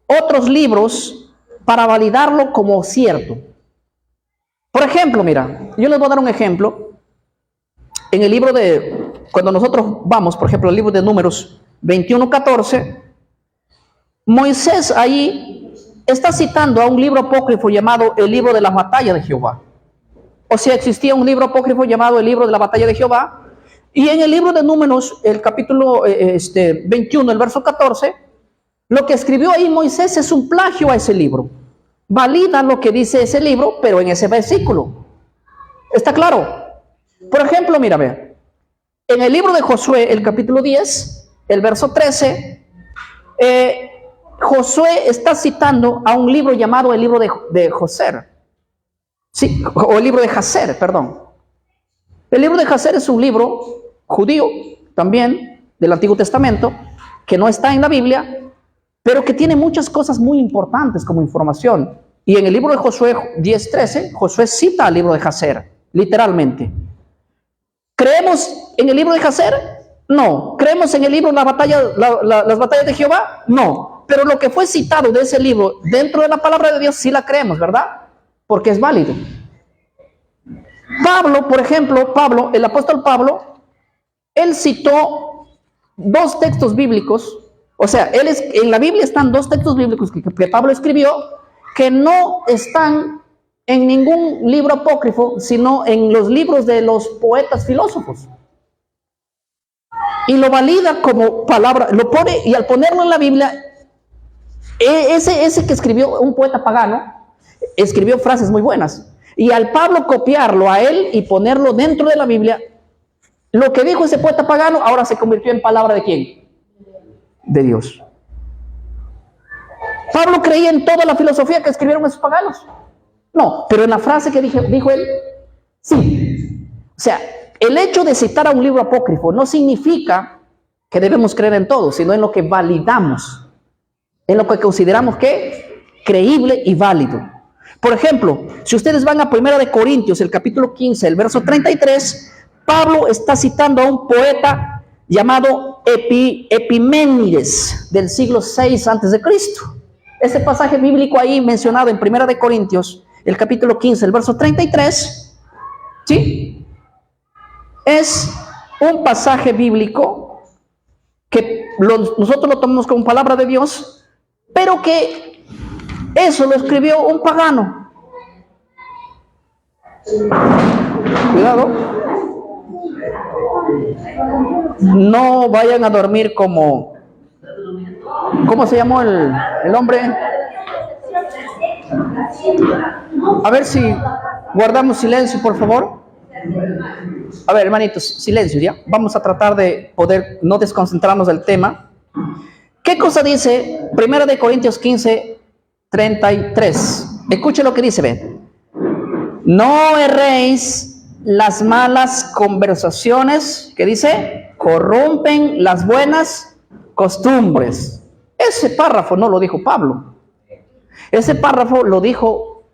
otros libros para validarlo como cierto. Por ejemplo, mira, yo les voy a dar un ejemplo. En el libro cuando nosotros vamos, por ejemplo, al libro de Números 21:14, Moisés ahí está citando a un libro apócrifo llamado el libro de la batalla de Jehová. O sea, existía un libro apócrifo llamado el libro de la batalla de Jehová. Y en el libro de Números, el capítulo 21, el verso 14, lo que escribió ahí Moisés es un plagio a ese libro. Valida lo que dice ese libro, pero en ese versículo. ¿Está claro? Por ejemplo, mira, ve. En el libro de Josué, el capítulo 10, el verso 13, Josué está citando a un libro llamado el libro de Joser. Sí, o el libro de Jaser, perdón. El libro de Jaser es un libro judío, también, del Antiguo Testamento, que no está en la Biblia, pero que tiene muchas cosas muy importantes como información. Y en el libro de Josué 10:13, Josué cita al libro de Jaser, literalmente. ¿Creemos en el libro de Jaser? No. ¿Creemos en el libro las batallas de Jehová? No. Pero lo que fue citado de ese libro dentro de la palabra de Dios sí la creemos, ¿verdad? Porque es válido. Pablo, por ejemplo, el apóstol Pablo, él citó dos textos bíblicos. O sea, en la Biblia están dos textos bíblicos que Pablo escribió que no están en ningún libro apócrifo, sino en los libros de los poetas filósofos. Y lo valida como palabra, lo pone, y al ponerlo en la Biblia, ese que escribió un poeta pagano, escribió frases muy buenas. Y al Pablo copiarlo a él y ponerlo dentro de la Biblia, lo que dijo ese poeta pagano ahora se convirtió en palabra ¿de quién? De Dios. ¿Pablo creía en toda la filosofía que escribieron esos paganos? No, pero en la frase que dijo él, sí. O sea, el hecho de citar a un libro apócrifo no significa que debemos creer en todo, sino en lo que validamos, en lo que consideramos que creíble y válido. Por ejemplo, si ustedes van a 1 de Corintios, el capítulo 15, el verso 33, Pablo está citando a un poeta llamado Epiménides del siglo 6 antes de Cristo. Ese pasaje bíblico ahí mencionado en 1 de Corintios, el capítulo 15, el verso 33, ¿sí? Es un pasaje bíblico que nosotros lo tomamos como palabra de Dios, pero que eso lo escribió un pagano. Cuidado. No vayan a dormir como... ¿Cómo se llamó el hombre? A ver si guardamos silencio, por favor. A ver, hermanitos, silencio, ¿ya? Vamos a tratar de poder no desconcentrarnos del tema. ¿Qué cosa dice 1 de Corintios 15, 33? Escuche lo que dice, ven. No erréis, las malas conversaciones, ¿qué dice? Corrompen las buenas costumbres. Ese párrafo no lo dijo Pablo. Ese párrafo lo dijo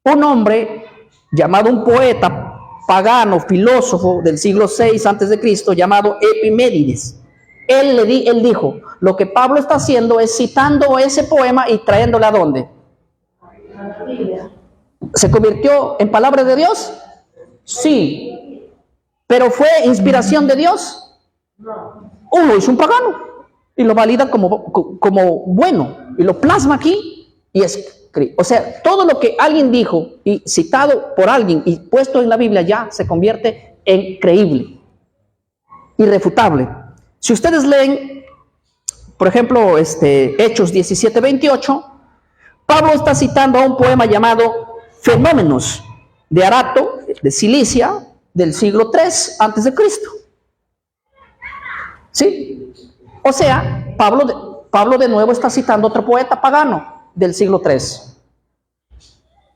un hombre llamado un poeta pagano, filósofo del siglo 6 antes de Cristo, llamado Epiménides. Él dijo, lo que Pablo está haciendo es citando ese poema y trayéndole ¿a dónde? ¿Se convirtió en palabra de Dios? Sí. ¿Pero fue inspiración de Dios? Lo hizo un pagano y lo valida como bueno y lo plasma aquí y o sea, todo lo que alguien dijo y citado por alguien y puesto en la Biblia ya se convierte en creíble, irrefutable. Si ustedes leen, por ejemplo, Hechos 17:28, Pablo está citando a un poema llamado Fenómenos de Arato, de Cilicia, del siglo 3 antes de Cristo. ¿Sí? O sea, Pablo de nuevo está citando a otro poeta pagano del siglo 3.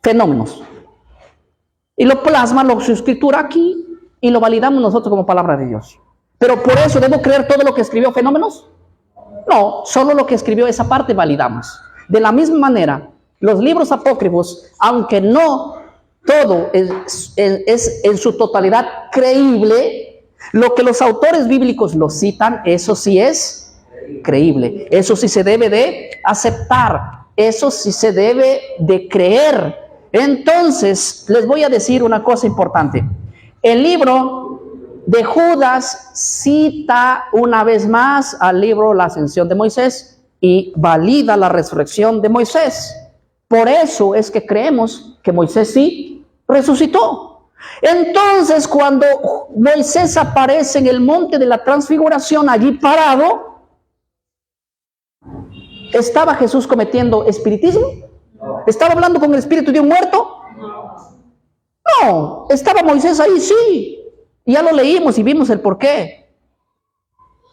Fenómenos. Y lo plasma su escritura aquí y lo validamos nosotros como palabra de Dios. Pero por eso, ¿debo creer todo lo que escribió Fenómenos? No, solo lo que escribió esa parte validamos. De la misma manera, los libros apócrifos, aunque no todo es en su totalidad creíble, Lo que los autores bíblicos lo citan, eso sí es creíble. Eso sí se debe de aceptar. Eso sí se debe de creer. Entonces, les voy a decir una cosa importante. El libro de Judas cita una vez más al libro La Ascensión de Moisés y valida la resurrección de Moisés. Por eso es que creemos que Moisés sí resucitó. Entonces, cuando Moisés aparece en el monte de la transfiguración, allí parado, ¿estaba Jesús cometiendo espiritismo? ¿Estaba hablando con el espíritu de un muerto? No, estaba Moisés ahí, sí. Ya lo leímos y vimos el por qué.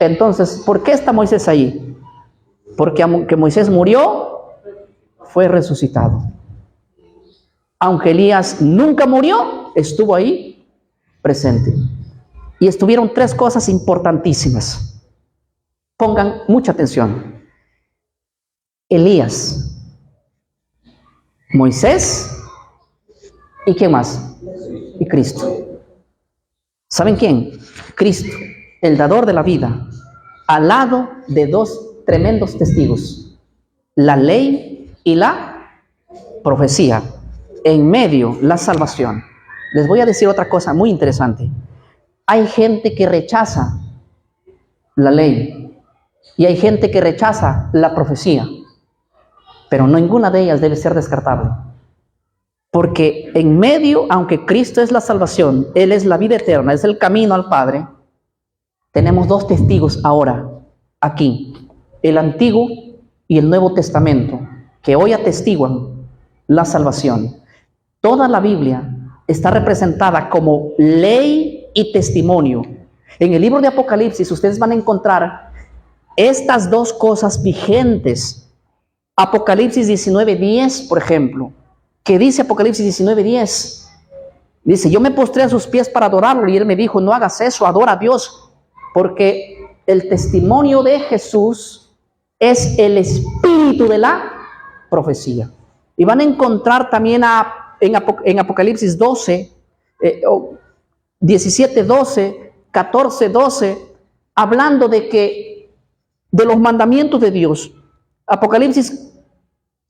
Entonces, ¿por qué está Moisés ahí? Porque aunque Moisés murió, fue resucitado. Aunque Elías nunca murió, estuvo ahí presente. Y estuvieron tres cosas importantísimas. Pongan mucha atención. Elías, Moisés, ¿y quién más? Y Cristo. ¿Saben quién? Cristo, el dador de la vida, al lado de dos tremendos testigos, la ley y la profecía. En medio, la salvación. Les voy a decir otra cosa muy interesante. Hay gente que rechaza la ley y hay gente que rechaza la profecía, pero ninguna de ellas debe ser descartable. Porque en medio, aunque Cristo es la salvación, Él es la vida eterna, es el camino al Padre, tenemos dos testigos ahora, aquí, el Antiguo y el Nuevo Testamento, que hoy atestiguan la salvación. Toda la Biblia está representada como ley y testimonio. En el libro de Apocalipsis ustedes van a encontrar estas dos cosas vigentes. Apocalipsis 19:10, por ejemplo. ¿Qué dice Apocalipsis 19:10? Dice, yo me postré a sus pies para adorarlo y él me dijo, no hagas eso, adora a Dios, porque el testimonio de Jesús es el espíritu de la profecía. Y van a encontrar también en Apocalipsis 12, 17:12, 14:12, hablando de los mandamientos de Dios. Apocalipsis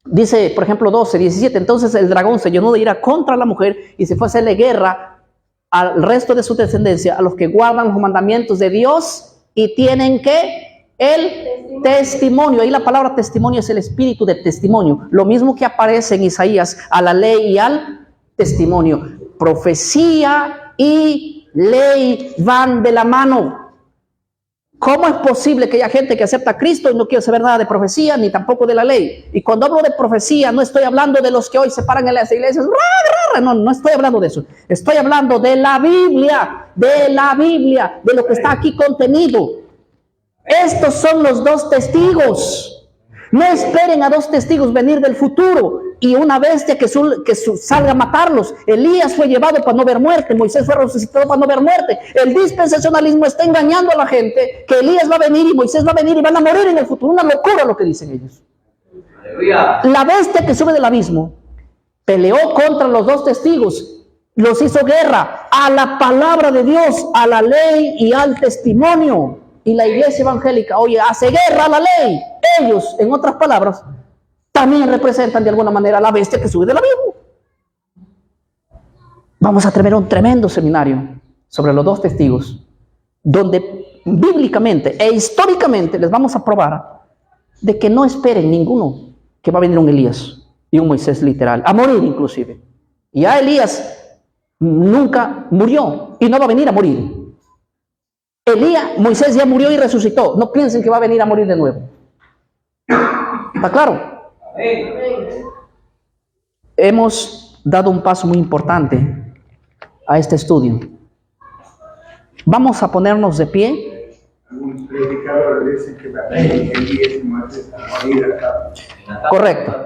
dice, por ejemplo, 12:17, entonces el dragón se llenó de ira contra la mujer y se fue a hacerle guerra al resto de su descendencia, a los que guardan los mandamientos de Dios y tienen que el testimonio. Ahí la palabra testimonio es el espíritu de testimonio, lo mismo que aparece en Isaías, a la ley y al testimonio. Profecía y ley van de la mano. ¿Cómo es posible que haya gente que acepta a Cristo y no quiere saber nada de profecía ni tampoco de la ley? Y cuando hablo de profecía no estoy hablando de los que hoy se paran en las iglesias, no estoy hablando de eso. Estoy hablando de la Biblia, de lo que está aquí contenido. Estos son los dos testigos. No esperen a dos testigos venir del futuro y una bestia que salga a matarlos. Elías fue llevado para no ver muerte, Moisés fue resucitado para no ver muerte. El dispensacionalismo está engañando a la gente que Elías va a venir y Moisés va a venir y van a morir en el futuro. Una locura lo que dicen ellos. Aleluya. La bestia que sube del abismo peleó contra los dos testigos, los hizo guerra a la palabra de Dios, a la ley y al testimonio. Y la iglesia evangélica, oye, hace guerra a la ley. Ellos, en otras palabras, también representan de alguna manera a la bestia que sube del abismo. Vamos a tener un tremendo seminario sobre los dos testigos, donde bíblicamente e históricamente les vamos a probar de que no esperen ninguno que va a venir un Elías y un Moisés literal, a morir inclusive. Y a Elías nunca murió y no va a venir a morir. Moisés ya murió y resucitó. No piensen que va a venir a morir de nuevo. ¿Está claro? Hemos dado un paso muy importante a este estudio. Vamos a ponernos de pie. Algunos predicadores dicen que la ley es Moisés a morir acá. Correcto.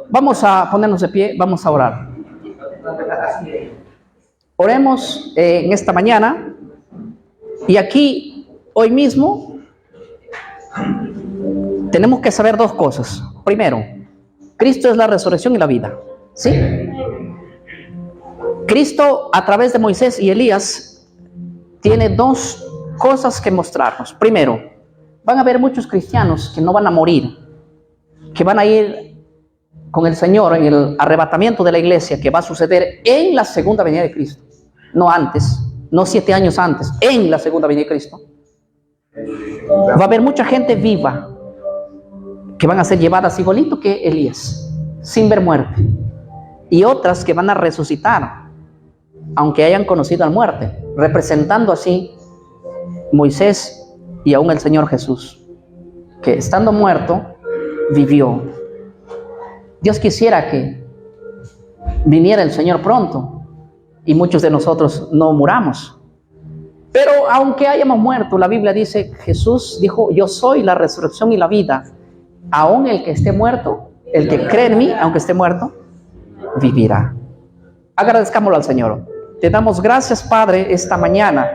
Vamos a ponernos de pie, vamos a orar. Oremos en esta mañana. Y aquí, hoy mismo, tenemos que saber dos cosas. Primero, Cristo es la resurrección y la vida. ¿Sí? Cristo, a través de Moisés y Elías, tiene dos cosas que mostrarnos. Primero, van a haber muchos cristianos que no van a morir, que van a ir con el Señor en el arrebatamiento de la iglesia que va a suceder en la segunda venida de Cristo. No antes, no 7 años antes, en la segunda venida de Cristo. Va a haber mucha gente viva que van a ser llevadas igualito que Elías, sin ver muerte. Y otras que van a resucitar, aunque hayan conocido a la muerte, representando así Moisés y aún el Señor Jesús, que estando muerto, vivió. Dios quisiera que viniera el Señor pronto y muchos de nosotros no muramos. Pero aunque hayamos muerto, la Biblia dice, Jesús dijo, yo soy la resurrección y la vida. Aún el que esté muerto, el que cree en mí, aunque esté muerto, vivirá. Agradezcámoslo al Señor. Te damos gracias, Padre, esta mañana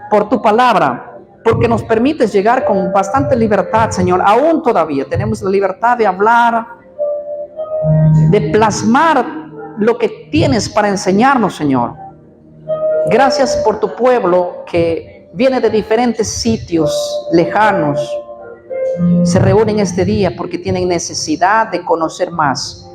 por tu palabra, porque nos permites llegar con bastante libertad, Señor. Aún todavía tenemos la libertad de hablar, de plasmar lo que tienes para enseñarnos, Señor. Gracias por tu pueblo que viene de diferentes sitios lejanos. Se reúnen este día porque tienen necesidad de conocer más.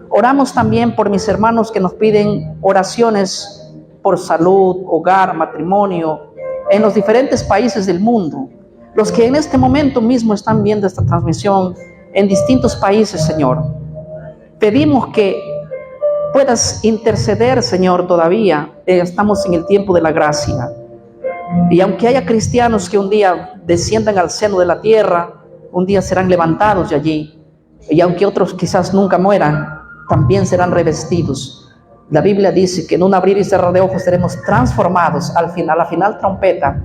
Oramos también por mis hermanos que nos piden oraciones por salud, hogar, matrimonio, en los diferentes países del mundo. Los que en este momento mismo están viendo esta transmisión en distintos países, Señor. Pedimos que puedas interceder, Señor, todavía. Estamos en el tiempo de la gracia. Y aunque haya cristianos que un día desciendan al seno de la tierra, un día serán levantados de allí. Y aunque otros quizás nunca mueran, también serán revestidos. La Biblia dice que en un abrir y cerrar de ojos seremos transformados al final, a la final trompeta,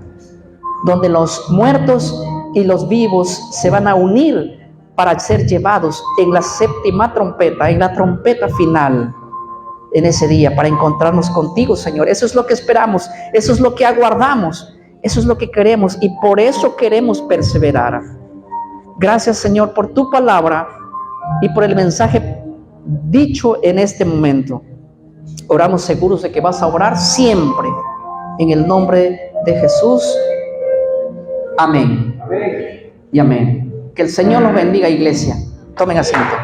donde los muertos y los vivos se van a unir para ser llevados en la séptima trompeta, en la trompeta final, en ese día, para encontrarnos contigo, Señor. Eso es lo que esperamos, eso es lo que aguardamos, eso es lo que queremos y por eso queremos perseverar. Gracias, Señor, por tu palabra y por el mensaje dicho en este momento. Oramos seguros de que vas a orar siempre en el nombre de Jesús. Amén. Y amén. Que el Señor los bendiga, iglesia. Tomen asiento.